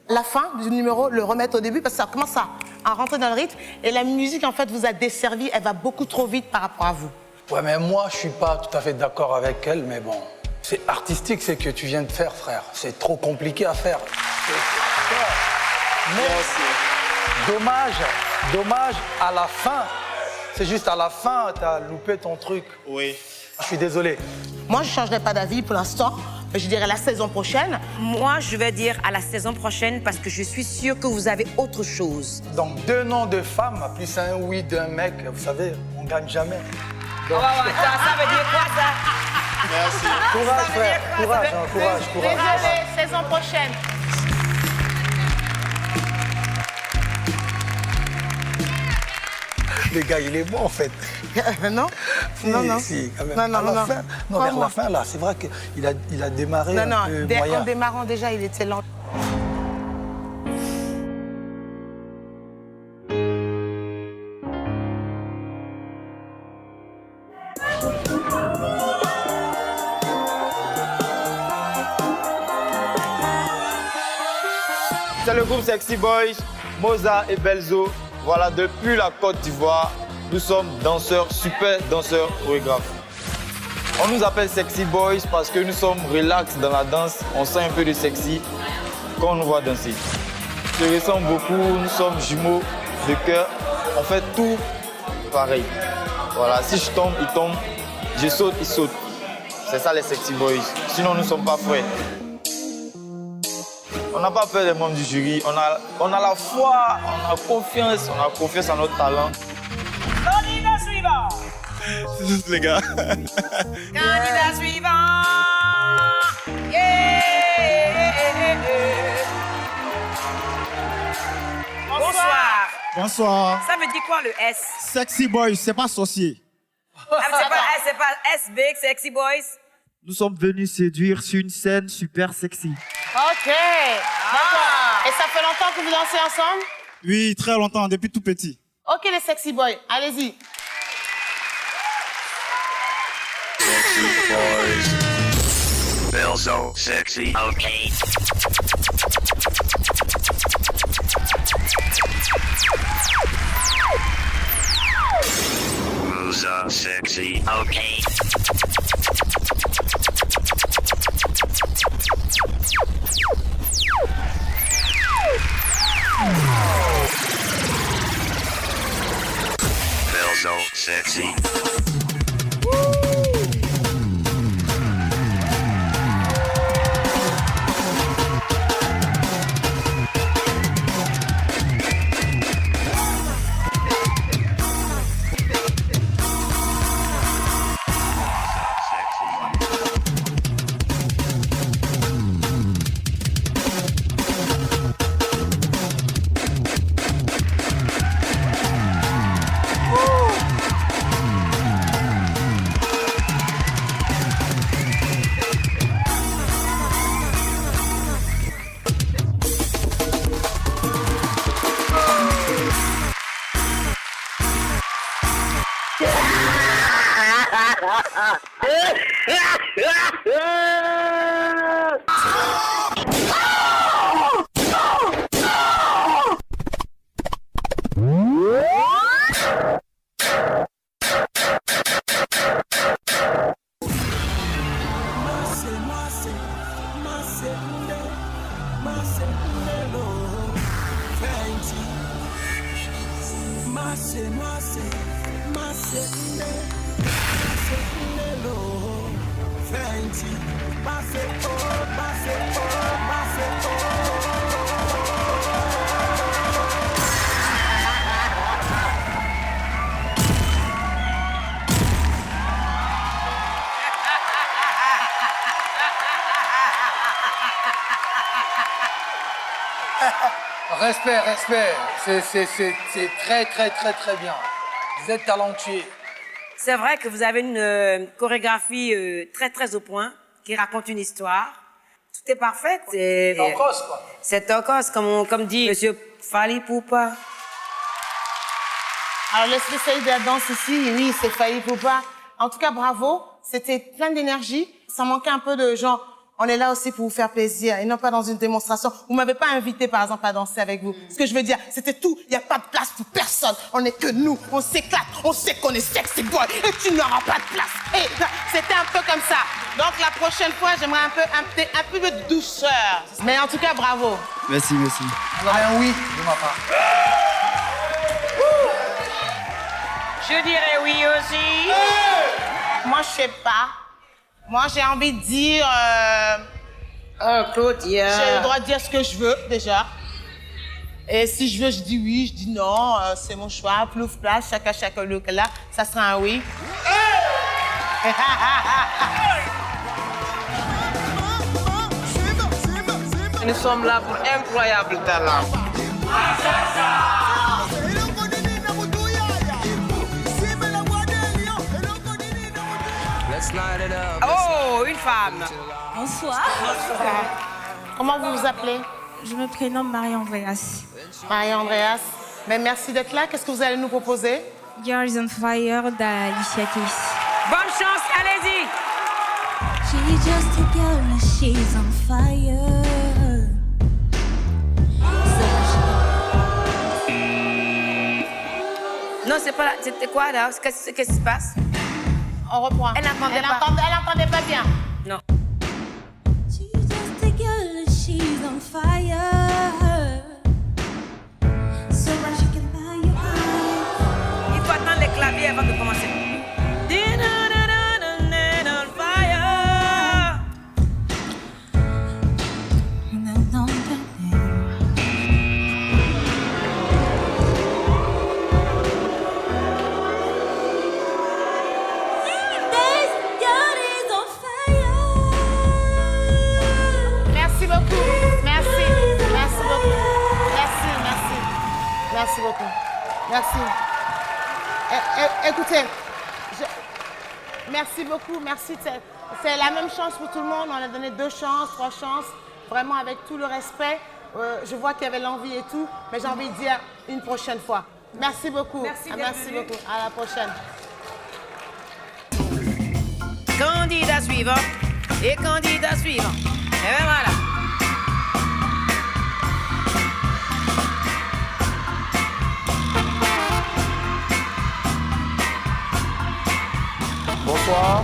La fin du numéro, le remettre au début parce que ça commence à rentrer dans le rythme. Et la musique, en fait, vous a desservi, elle va beaucoup trop vite par rapport à vous. Ouais, mais moi, je suis pas tout à fait d'accord avec elle, mais bon. C'est artistique, c'est que tu viens de faire, frère. C'est trop compliqué à faire. Mais dommage, à la fin. C'est juste à la fin, t'as loupé ton truc. Oui. Je suis désolé. Moi, je ne changerai pas d'avis pour l'instant. Je dirais la saison prochaine. Moi, je vais dire à la saison prochaine parce que je suis sûre que vous avez autre chose. Donc, 2 noms de femmes, plus un oui d'un mec, vous savez, on gagne jamais. Donc... ça veut dire quoi, ça? Merci. Courage, frère. Courage, hein, courage, courage. Désolé, saison prochaine. Le gars, il est bon en fait. Non. Si, Non. Si, quand même. Non. Vers la fin, là, c'est vrai qu'il a démarré un peu moyen. En démarrant déjà, il était lent. C'est le groupe Sexy Boys, Moza et Belzo. Voilà, depuis la Côte d'Ivoire, nous sommes danseurs, super danseurs, chorégraphes. On nous appelle Sexy Boys parce que nous sommes relax dans la danse, on sent un peu de sexy quand on nous voit danser. On se ressemble beaucoup, nous sommes jumeaux de cœur, on fait tout pareil. Voilà, si je tombe, il tombe, je saute, il saute. C'est ça les Sexy Boys, sinon nous ne sommes pas frères. On n'a pas peur des membres du jury, on a la foi, on a confiance en notre talent. Candidat suivant. C'est juste les gars. Candidat suivant. Bonsoir. Bonsoir. Ça veut dire quoi le S? Sexy Boys, c'est pas sorcier. C'est pas S big, Sexy Boys. Nous sommes venus séduire sur une scène super sexy. Ok. D'accord. Et ça fait longtemps que vous dansez ensemble? Oui, très longtemps, depuis tout petit. Ok, les Sexy Boys, allez-y. Sexy boys. Belzo, sexy, okay. Moza, sexy, okay. Belzo, sexy. Respect. C'est très bien. Vous êtes talentueux. C'est vrai que vous avez une chorégraphie très au point, qui raconte une histoire. Tout est parfait. C'est Tokos, quoi. C'est Tokos, comme dit Monsieur Fally Poupa. Alors, le spécialiste de la danse ici, oui, c'est Fally Poupa. En tout cas, bravo. C'était plein d'énergie. Ça manquait un peu de genre, on est là aussi pour vous faire plaisir et non pas dans une démonstration. Vous m'avez pas invité, par exemple, à danser avec vous. Ce que je veux dire, c'était tout. Il n'y a pas de place pour personne. On n'est que nous. On s'éclate. On sait qu'on est sexy boy et tu n'auras pas de place. Et c'était un peu comme ça. Donc, la prochaine fois, j'aimerais un peu de douceur. Mais en tout cas, bravo. Merci. Vous avez un oui de ma part. Je dirais oui aussi. Moi, je sais pas. Moi, j'ai envie de dire... Claudia. J'ai le droit de dire ce que je veux, déjà. Et si je veux, je dis oui, je dis non. C'est mon choix. Plouf, place, chaka, look, là. Ça sera un oui. Nous sommes là pour incroyable talent. Oh, une femme. Bonsoir. Comment vous vous appelez? Je me prénomme Marie-Andreas. Marie-Andreas. Mais merci d'être là. Qu'est-ce que vous allez nous proposer? Girls on Fire d'Alicia Keys. Bonne chance, allez-y. She's just a girl and she's on fire. Non, c'est pas là. C'était quoi là? Qu'est-ce qui se passe? On reprend. Elle n'entendait pas. Elle n'entendait pas bien. Non. She's just a girl and she's on fire. So much she can buy you high. Il faut attendre les claviers avant de commencer. Merci beaucoup. Merci. Merci beaucoup. Merci, merci. Merci beaucoup. Merci. Écoutez, merci beaucoup. Merci. C'est la même chance pour tout le monde. On a donné 2 chances, 3 chances. Vraiment avec tout le respect. Je vois qu'il y avait l'envie et tout. Mais j'ai envie de dire une prochaine fois. Merci beaucoup. Merci beaucoup. À la prochaine. Candidat suivant et candidat suivant. Et bien voilà. Bonsoir,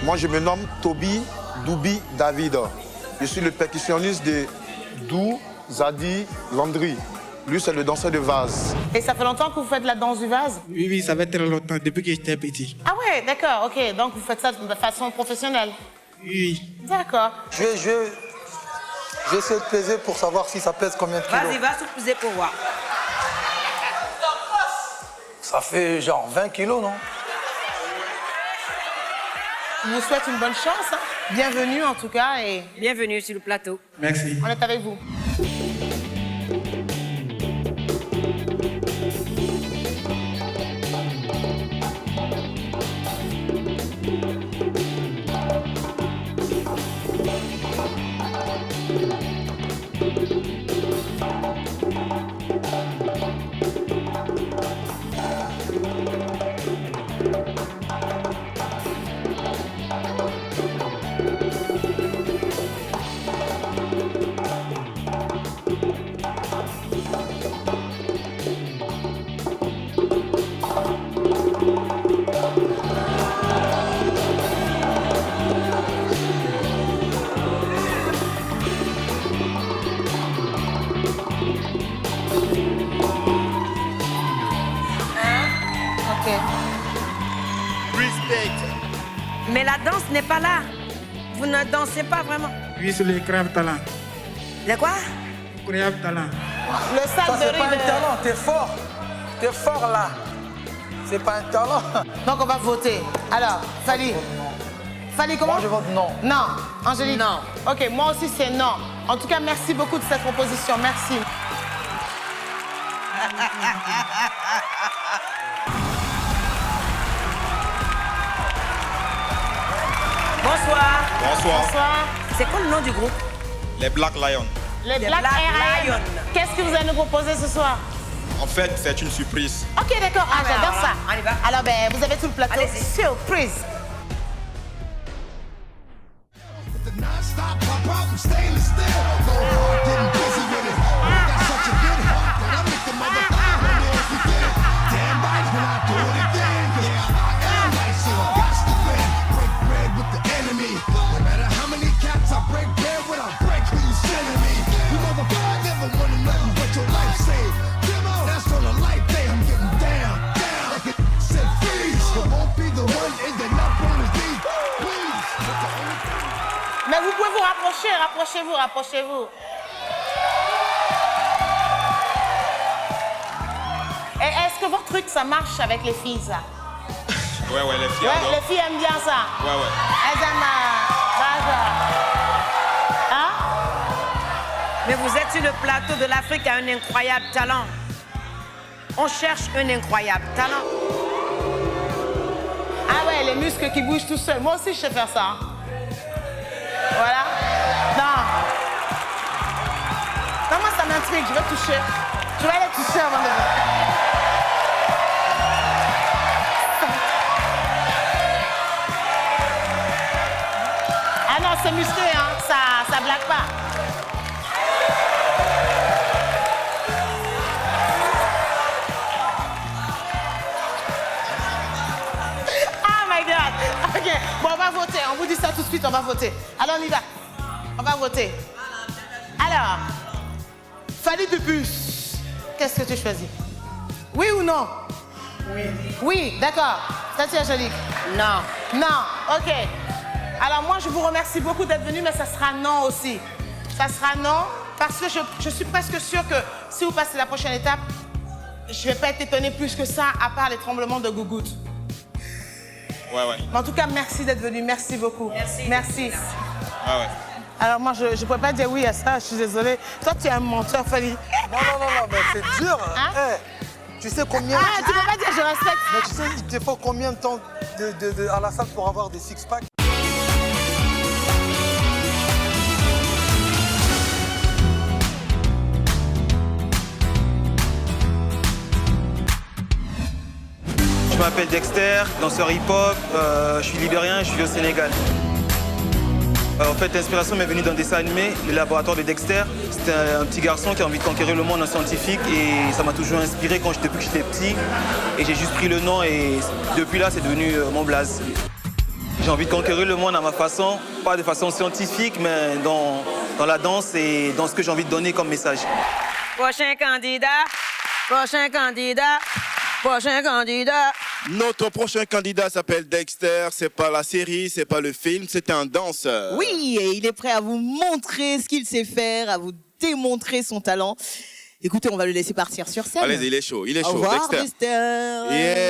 moi je me nomme Toby Doubi David. Je suis le percussionniste de Dou Zadi Landry. Lui, c'est le danseur de vase. Et ça fait longtemps que vous faites la danse du vase? Oui, ça fait très longtemps, depuis que j'étais petit. Ah ouais, d'accord, ok. Donc vous faites ça de façon professionnelle? Oui. D'accord. Je vais essayer de peser pour savoir si ça pèse combien de kilos. Vas-y, va se peser pour voir. Ça fait genre 20 kilos, non? Je vous souhaite une bonne chance. Hein. Bienvenue en tout cas. Et bienvenue sur le plateau. Merci. On est avec vous. Mais la danse n'est pas là. Vous ne dansez pas vraiment. Oui, c'est le Crave Talent. Le quoi? Crave Talent. Le sac Ça, de c'est riz pas un de- talent, t'es fort. T'es fort là. C'est pas un talent. Donc on va voter. Alors, Fali. Fali, comment? Moi, je vote non. Non. Angélique? Non. Ok, moi aussi c'est non. En tout cas, merci beaucoup de cette proposition. Merci. Bonsoir. Bonsoir. C'est quoi le nom du groupe? Les Black Lions. Les Les Black Black Lions. Lions. Qu'est-ce que vous allez nous proposer ce soir? En fait, c'est une surprise. Ok, d'accord. Ah, ben, j'adore alors ça. là, on y va. Alors, ben, vous avez tout le plateau. Allez-y. Surprise. Non-stop pop out from stainless steel. Go hard, getting busy with it. Got such a good heart that I make the motherfucker wonder if we get it. Damn right when I do it again. Yeah, I am right, so I got to win. Break bread with the enemy. No matter how many cats I break bread with, I break who you sending me. You motherfucker never wanted nothing but your life saved. That's on a light day. I'm getting down, down. Like it said freeze. It won't be the one ending up on his knees. Please. Mais vous pouvez vous rapprocher. Rapprochez-vous, rapprochez-vous. Et est-ce que votre truc, ça marche avec les filles, ça? Ouais, les filles Ouais, adorent. les filles aiment bien ça. Ouais. Elles aiment Hein? Mais vous êtes sur le plateau de l'Afrique à un incroyable talent. On cherche un incroyable talent. Ah ouais, les muscles qui bougent tout seuls. Moi aussi, je sais faire ça. Voilà. Non. Non, moi, ça m'intrigue. Je vais toucher. Je vais aller toucher avant de... Ah non, c'est musclé, hein. Ça blague pas. Oh my God. OK. Bon, on va voter. On vous dit ça tout de suite, on va voter. Alors, on y va. On va voter. Alors, Fanny Dupus, qu'est-ce que tu choisis? Oui ou non? Oui. Oui, d'accord. Tati Angélique? Non. Non, OK. Alors, moi, je vous remercie beaucoup d'être venu, mais ça sera non aussi. Ça sera non, parce que je suis presque sûre que si vous passez la prochaine étape, je ne vais pas être étonnée plus que ça, à part les tremblements de gougoute. Ouais. Mais en tout cas, merci d'être venu. Merci beaucoup. Merci. Ouais. Alors moi, je ne pourrais pas dire oui à ça, je suis désolée. Toi, tu es un menteur, Fanny. Non, mais c'est dur. Hein? Tu sais combien... Ah, tu peux pas dire je respecte. Mais tu sais, il te faut combien de temps à la salle pour avoir des six-packs? Je m'appelle Dexter, danseur hip-hop, je suis libérien, je vis au Sénégal. En fait, l'inspiration m'est venue d'un dessin animé, Le Laboratoire de Dexter. C'était un petit garçon qui a envie de conquérir le monde en scientifique et ça m'a toujours inspiré depuis que j'étais petit. Et j'ai juste pris le nom et depuis là, c'est devenu mon blaze. J'ai envie de conquérir le monde à ma façon, pas de façon scientifique, mais dans la danse et dans ce que j'ai envie de donner comme message. Prochain candidat. Prochain candidat. Prochain candidat. Notre prochain candidat s'appelle Dexter. C'est pas la série, c'est pas le film, c'est un danseur. Oui, et il est prêt à vous montrer ce qu'il sait faire, à vous démontrer son talent. Écoutez, on va le laisser partir sur scène. Allez, il est chaud, Au revoir, Dexter. Yeah.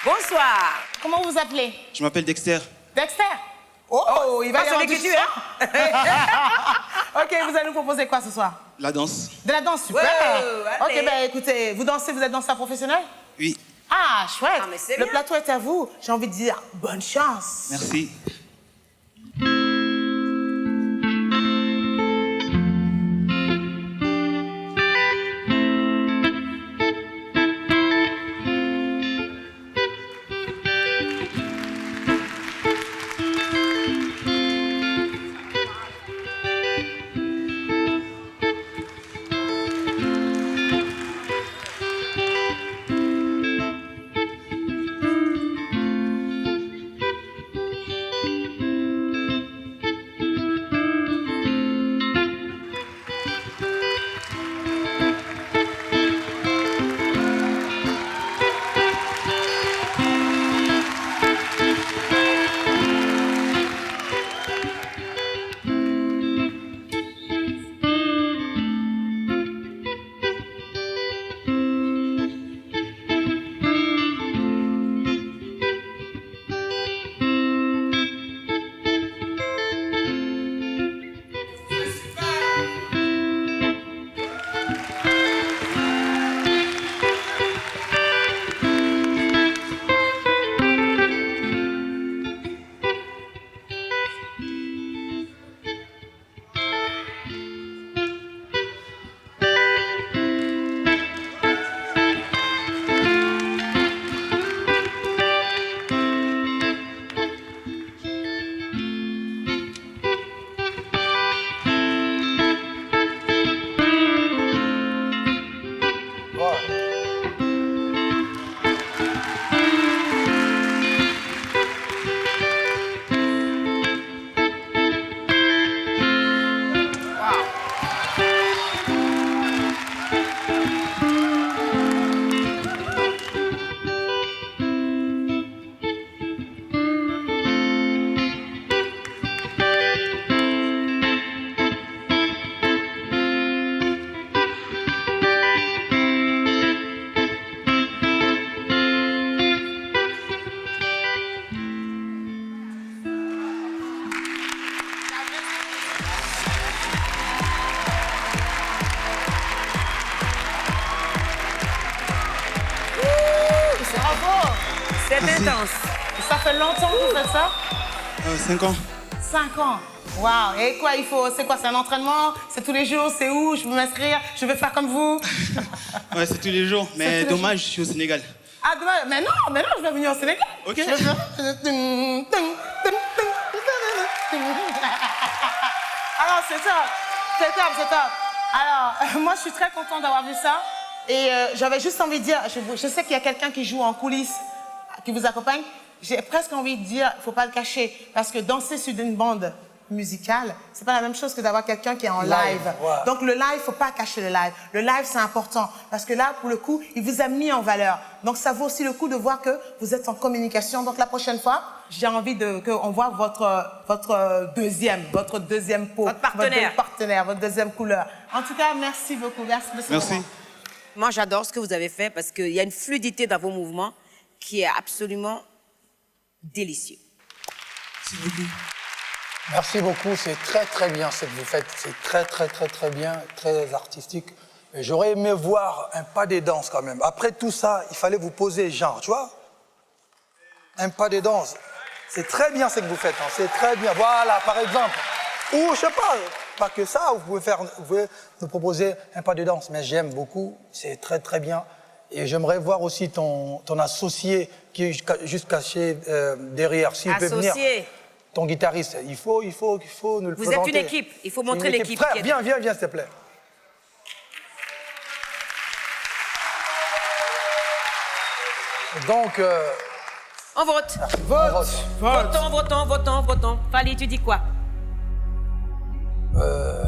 Bonsoir. Comment vous appelez? Je m'appelle Dexter. Dexter? Oh, il va y avoir celui du que tu sang. OK, vous allez nous proposer quoi ce soir? La danse. De la danse, super. OK, allez. ben écoutez, vous dansez, vous êtes danseur professionnel? Oui. Ah, chouette. Ah, mais c'est Le bien. plateau est à vous. J'ai envie de dire bonne chance. Merci. C'est intense. Ça fait longtemps que vous faites ça? 5 ans. 5 ans. Waouh. Et quoi, c'est quoi, c'est un entraînement? C'est tous les jours? C'est où? Je peux m'inscrire? Je vais faire comme vous? Ouais, c'est tous les jours. Mais tous les dommage, je suis au Sénégal. Ah, dommage. Mais non, je vais venir au Sénégal. Ok. Je vais venir. Alors, c'est top. C'est top, c'est top. Alors, moi, je suis très contente d'avoir vu ça. Et j'avais juste envie de dire, je sais qu'il y a quelqu'un qui joue en coulisses, qui vous accompagne. J'ai presque envie de dire, il ne faut pas le cacher, parce que danser sur une bande musicale, c'est pas la même chose que d'avoir quelqu'un qui est en live. Ouais. Donc le live, faut pas cacher le live. Le live, c'est important, parce que là, pour le coup, il vous a mis en valeur. Donc ça vaut aussi le coup de voir que vous êtes en communication. Donc la prochaine fois, j'ai envie qu'on voit votre deuxième peau. Votre partenaire. Votre deuxième couleur. En tout cas, merci beaucoup. Merci de ce moment. Moi, j'adore ce que vous avez fait parce qu'il y a une fluidité dans vos mouvements qui est absolument délicieux. Merci beaucoup. Merci beaucoup, c'est très très bien ce que vous faites. C'est très bien, très artistique. Et j'aurais aimé voir un pas des danses quand même. Après tout ça, il fallait vous poser genre, tu vois? Un pas des danses. C'est très bien ce que vous faites, hein. C'est très bien. Voilà, par exemple. Ou je sais pas que ça, vous pouvez nous proposer un pas de danse. Mais j'aime beaucoup, c'est très très bien. Et j'aimerais voir aussi ton associé qui est juste caché derrière. S'il peut venir. Ton guitariste, il faut nous le présenter. Vous êtes une équipe, il faut montrer l'équipe. Frère, viens, s'il te plaît. Donc... On vote. Votons. Fally, tu dis quoi?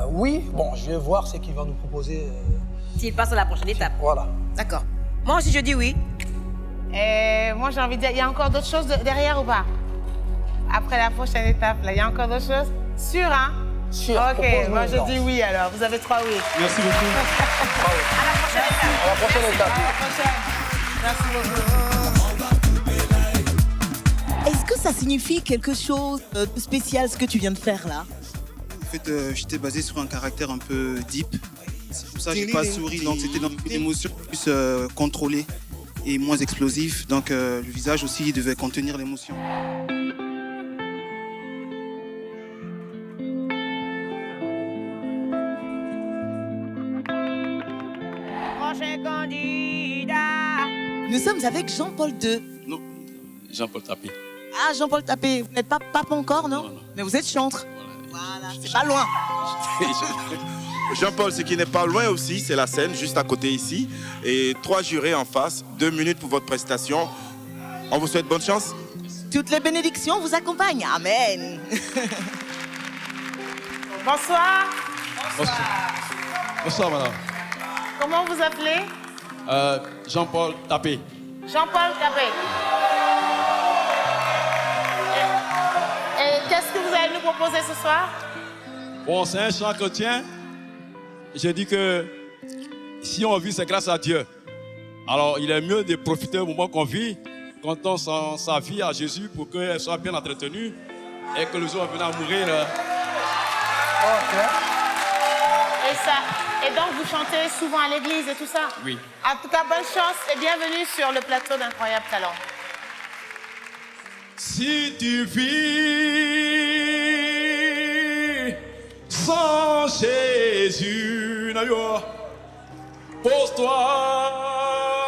Oui, bon, je vais voir ce qu'il va nous proposer. S'il passe à la prochaine étape. Voilà. D'accord. Moi aussi, je dis oui. Et moi, j'ai envie de dire, il y a encore d'autres choses derrière ou pas? Après la prochaine étape, là, il y a encore d'autres choses? Sûr, hein? Sûr. Ok, moi je dis oui alors. Vous avez 3 oui. Merci beaucoup. À la prochaine étape. À la prochaine étape. À la prochaine. Merci beaucoup. Est-ce que ça signifie quelque chose de spécial, ce que tu viens de faire là? En fait, j'étais basé sur un caractère un peu deep. C'est pour ça que j'ai pas souri. Donc c'était dans une émotion plus contrôlée et moins explosive. Donc le visage aussi devait contenir l'émotion. Prochain candidat. Nous sommes avec Jean-Paul II. Non, Jean-Paul Tapé. Ah, Jean-Paul Tapé, vous n'êtes pas pape encore, non? Mais vous êtes chantre. Voilà, c'est pas loin. Jean-Paul, ce qui n'est pas loin aussi, c'est la scène, juste à côté ici. Et 3 jurés en face, 2 minutes pour votre prestation. On vous souhaite bonne chance. Toutes les bénédictions vous accompagnent. Amen. Bonsoir. Bonsoir, madame. Comment vous appelez? Jean-Paul Tapé. Jean-Paul Tapé. Et qu'est-ce que vous allez nous proposer ce soir? Bon, c'est un chant chrétien. J'ai dit que si on vit, c'est grâce à Dieu. Alors, il est mieux de profiter du moment qu'on vit, comptons sa vie à Jésus pour qu'elle soit bien entretenue et que le jour où on à mourir. Et donc, vous chantez souvent à l'église et tout ça? Oui. En tout cas, bonne chance et bienvenue sur le plateau d'Incroyable Talent. Si tu vis sans Jésus, pose-toi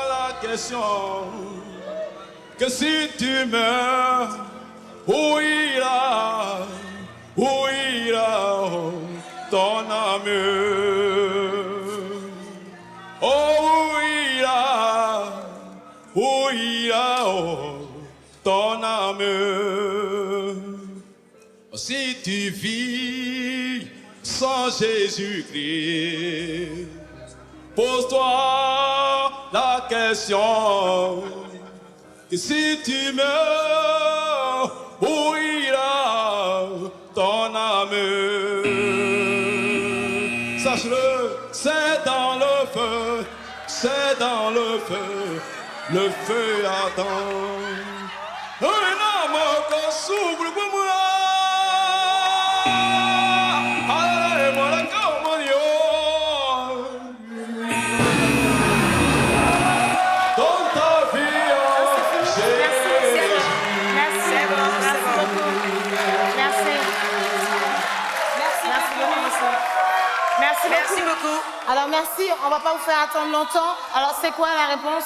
la question que si tu meurs, où ira ton âme? Oh, où ira ton âme? Si tu vis sans Jésus-Christ, pose-toi la question que si tu meurs, où ira ton âme? Sache-le, c'est dans le feu, le feu attend. Un homme qu'on s'ouvre pour moi. Allez, moi la communion. Dans ta vie, Jésus. merci, on va pas vous faire attendre longtemps. Alors, c'est quoi la réponse?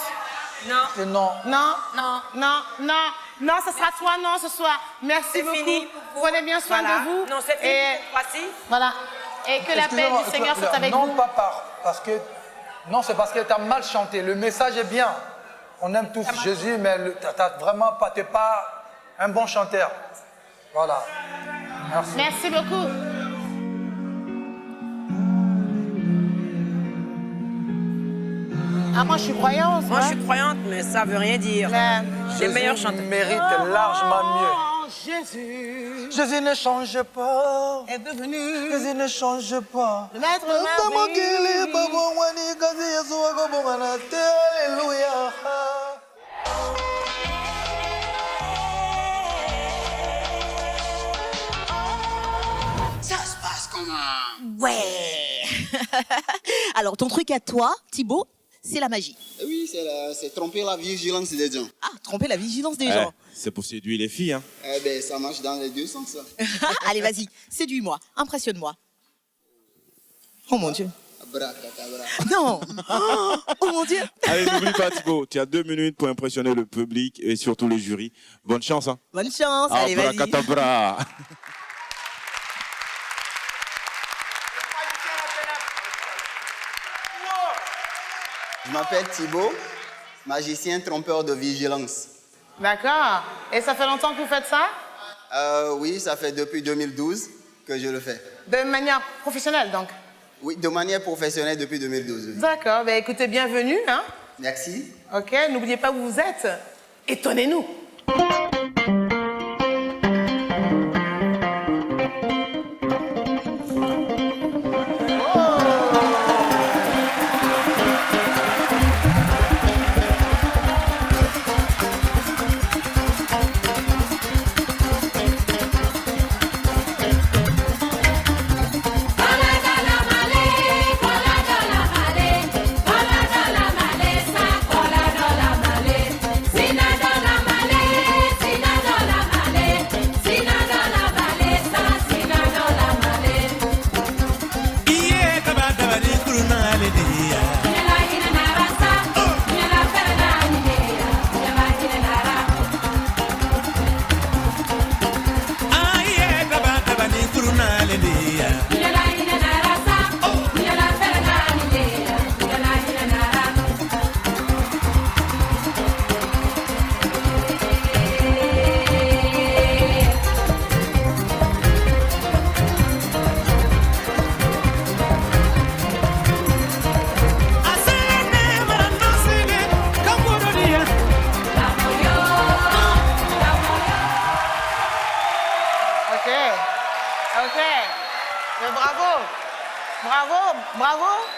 Non. C'est non. Non? Non. Non, non, non, ce sera toi, non, ce soir. Merci beaucoup. Fini. Prenez bien soin Voilà. de vous. Non, c'est fini. Et Voici. voilà. Et que la paix du Seigneur soit avec non, vous. Non, pas parce que... Non, c'est parce que tu as mal chanté. Le message est bien. On aime tous Jésus, mais t'es pas un bon chanteur. Voilà. Merci. Merci beaucoup. Ah, moi, je suis croyante. Moi, je suis croyante, mais ça veut rien dire. J'ai meilleur chanteur. Mérite largement mieux. Jésus. Jésus ne change pas. Est devenu. Jésus ne change pas. Le maître de ma vie. Alléluia. Ça se passe comment? Ouais. Alors, ton truc à toi, Thibaut, c'est la magie. Oui, c'est tromper la vigilance des gens. Ah, tromper la vigilance des gens. C'est pour séduire les filles. Hein. Eh ben, ça marche dans les deux sens, ça. Allez, vas-y, séduis-moi, impressionne-moi. Oh mon Dieu. Abracadabra. Non. Oh mon Dieu. Allez, n'oublie pas, Thibaut, tu as 2 minutes pour impressionner le public et surtout les jurys. Bonne chance. Hein. Bonne chance, allez, vas-y. Abracadabra. Je m'appelle Thibaut, magicien trompeur de vigilance. D'accord. Et ça fait longtemps que vous faites ça? Oui, ça fait depuis 2012 que je le fais. De manière professionnelle, donc? Oui, de manière professionnelle depuis 2012. Oui. D'accord. Ben, écoutez, bienvenue. Hein? Merci. OK, n'oubliez pas où vous êtes. Étonnez-nous.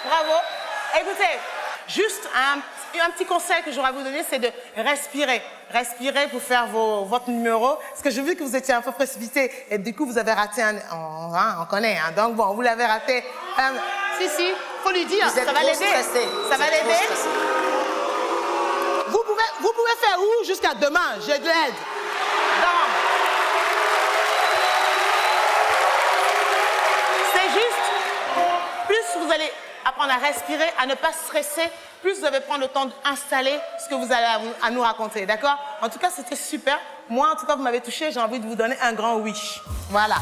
Bravo. Écoutez, juste un petit conseil que j'aurais à vous donner, c'est de respirer. Respirer pour faire votre numéro. Parce que j'ai vu que vous étiez un peu précipité et du coup, vous avez raté on connaît, hein. Donc bon, vous l'avez raté. Si, faut lui dire, ça va l'aider. Ça va l'aider. Vous pouvez faire où jusqu'à demain? J'ai de l'aide. Non. C'est juste, plus vous allez apprendre à respirer, à ne pas stresser, plus vous allez prendre le temps d'installer ce que vous allez à nous raconter, d'accord? En tout cas, c'était super. Moi, en tout cas, vous m'avez touché, j'ai envie de vous donner un grand wish. Voilà.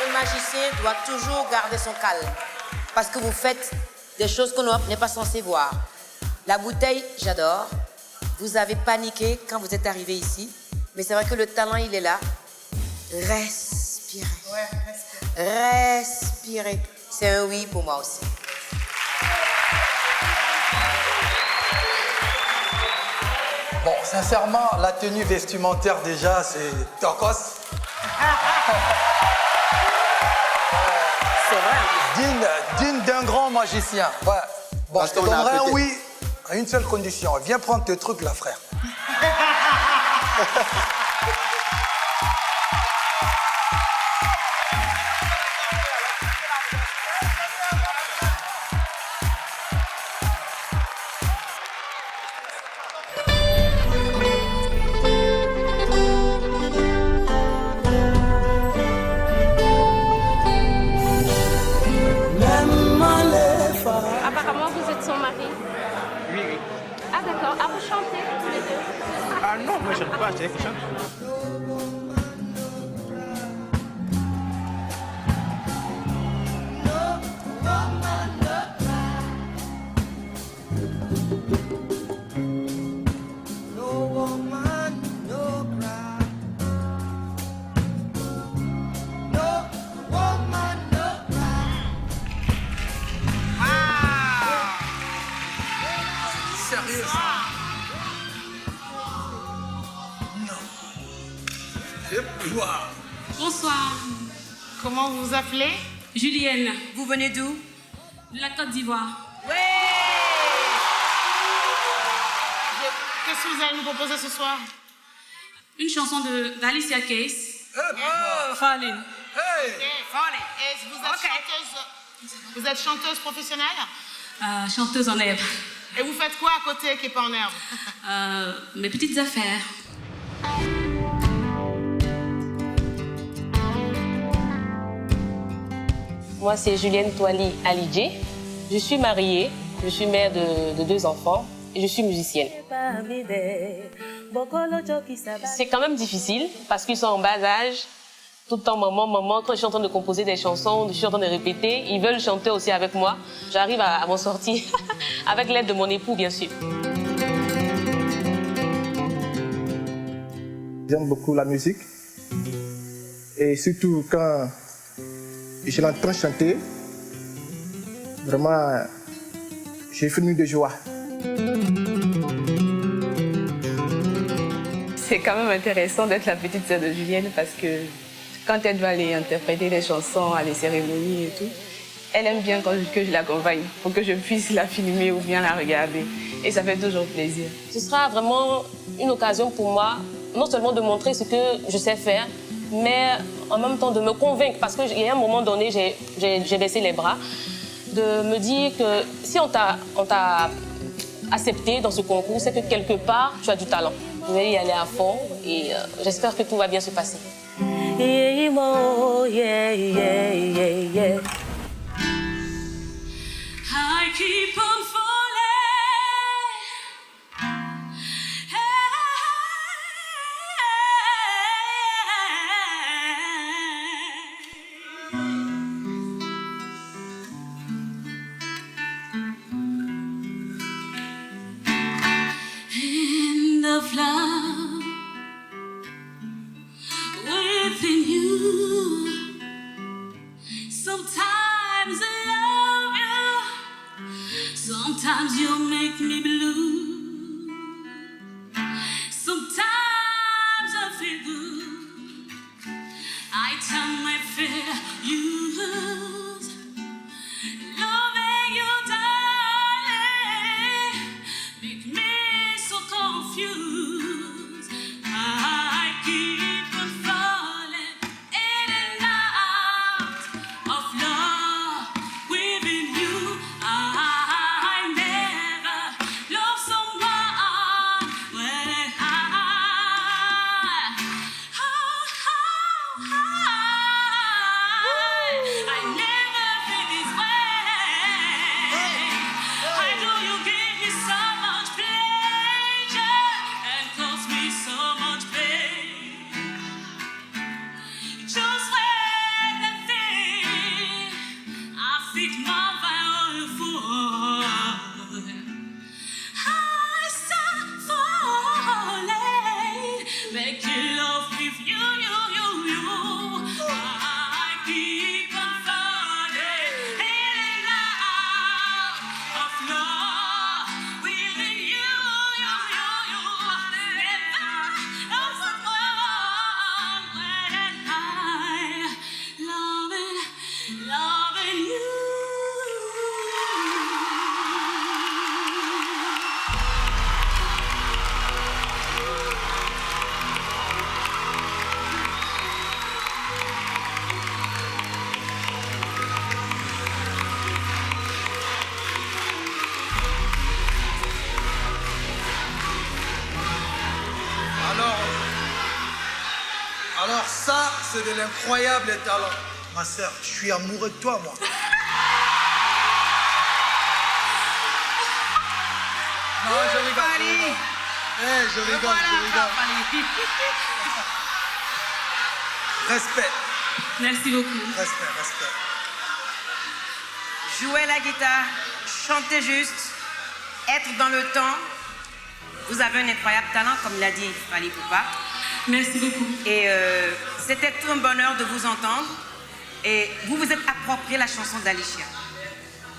Le magicien doit toujours garder son calme, parce que vous faites des choses qu'on n'est pas censé voir. La bouteille, j'adore. Vous avez paniqué quand vous êtes arrivé ici, mais c'est vrai que le talent, il est là. Respirez. Ouais, respirez. C'est un oui pour moi aussi. Bon, sincèrement, la tenue vestimentaire déjà, c'est tocos. C'est vrai. Digne d'un grand magicien. Ouais. Bon, je te donnerai un oui à une seule condition. Viens prendre tes trucs là, frère. La Ah, vous chantez tous les deux? Ah non, moi je ne chante pas, c'est elle qui chante. Sérieux ça? Bonsoir. Comment vous vous appelez? Julienne. Vous venez d'où? De la Côte d'Ivoire. Qu'est-ce que vous allez nous proposer ce soir? Une chanson d'Alicia Keys. Falling. Et vous êtes chanteuse professionnelle? Chanteuse en herbe. Et vous faites quoi à côté qui n'est pas en herbe? Mes petites affaires. Moi, c'est Julienne Toali Alidjé. Je suis mariée, je suis mère de 2 enfants et je suis musicienne. C'est quand même difficile parce qu'ils sont en bas âge. Tout le temps, maman, quand je suis en train de composer des chansons, je suis en train de répéter, ils veulent chanter aussi avec moi. J'arrive à m'en sortir, avec l'aide de mon époux, bien sûr. J'aime beaucoup la musique. Et surtout quand je suis en train de chanter, vraiment, j'ai fini de joie. C'est quand même intéressant d'être la petite sœur de Julienne parce que quand elle doit aller interpréter des chansons à des cérémonies et tout, elle aime bien que je l'accompagne pour que je puisse la filmer ou bien la regarder. Et ça fait toujours plaisir. Ce sera vraiment une occasion pour moi, non seulement de montrer ce que je sais faire, mais en même temps de me convaincre, parce qu'il y a un moment donné, j'ai baissé les bras, de me dire que si on t'a accepté dans ce concours, c'est que quelque part, tu as du talent. Je vais y aller à fond et j'espère que tout va bien se passer. I keep on in the flood within you. Sometimes I love you, sometimes you make me blue. Sometimes I feel good, I tell my fear use. Loving you, darling, make me so confused. I keep on falling in and out of love within you. I never loved someone when I never feel this way. I know you give me so much pleasure and cause me so much pain. Just when I think I think my value for, I start falling, making love with you. I keep on falling in and out of love within you. Never love someone when I loving you. Alors ça, c'est de l'incroyable talent. Ma sœur, je suis amoureux de toi, moi. Non, je rigole. Je rigole, je rigole. Respect. Merci beaucoup. Respect, respect. Jouer la guitare, chanter juste, être dans le temps. Vous avez un incroyable talent, comme l'a dit Fally Ipupa. Merci beaucoup. Et c'était un bonheur de vous entendre. Et vous vous êtes approprié la chanson d'Alicia.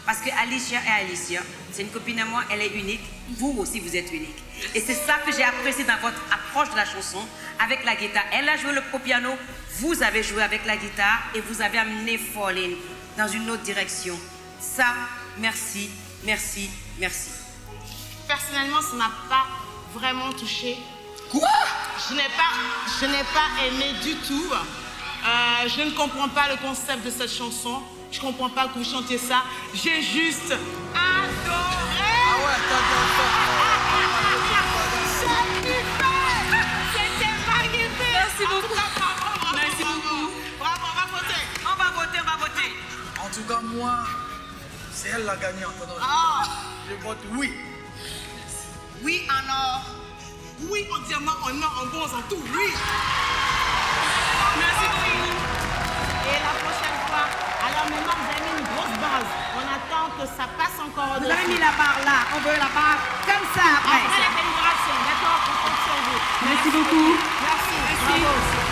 Parce que Alicia est Alicia. C'est une copine à moi, elle est unique. Vous aussi, vous êtes unique. Et c'est ça que j'ai apprécié dans votre approche de la chanson avec la guitare. Elle a joué au piano, vous avez joué avec la guitare et vous avez amené Falling dans une autre direction. Ça, merci, merci, merci. Personnellement, ça n'a pas vraiment touché. Quoi? Je n'ai pas aimé du tout. Je ne comprends pas le concept de cette chanson. Je ne comprends pas que vous chantiez ça. J'ai juste adoré. Ah ouais, C'était magnifique. Merci beaucoup. Bravo, Merci beaucoup. Bravo, on va voter. On va voter, on va voter. En tout cas, moi, c'est elle la gagnante. Je vote oui. Oui en or. Oui en diamant, en or, en bronze, en tout. Oui. Merci beaucoup. Et la prochaine fois, alors maintenant vous avez mis une grosse base. On attend que ça passe encore. Vous avez mis la barre là, on veut la barre comme ça après. Après la calibration, d'accord, on compte sur vous. Merci beaucoup. Merci. Bravo.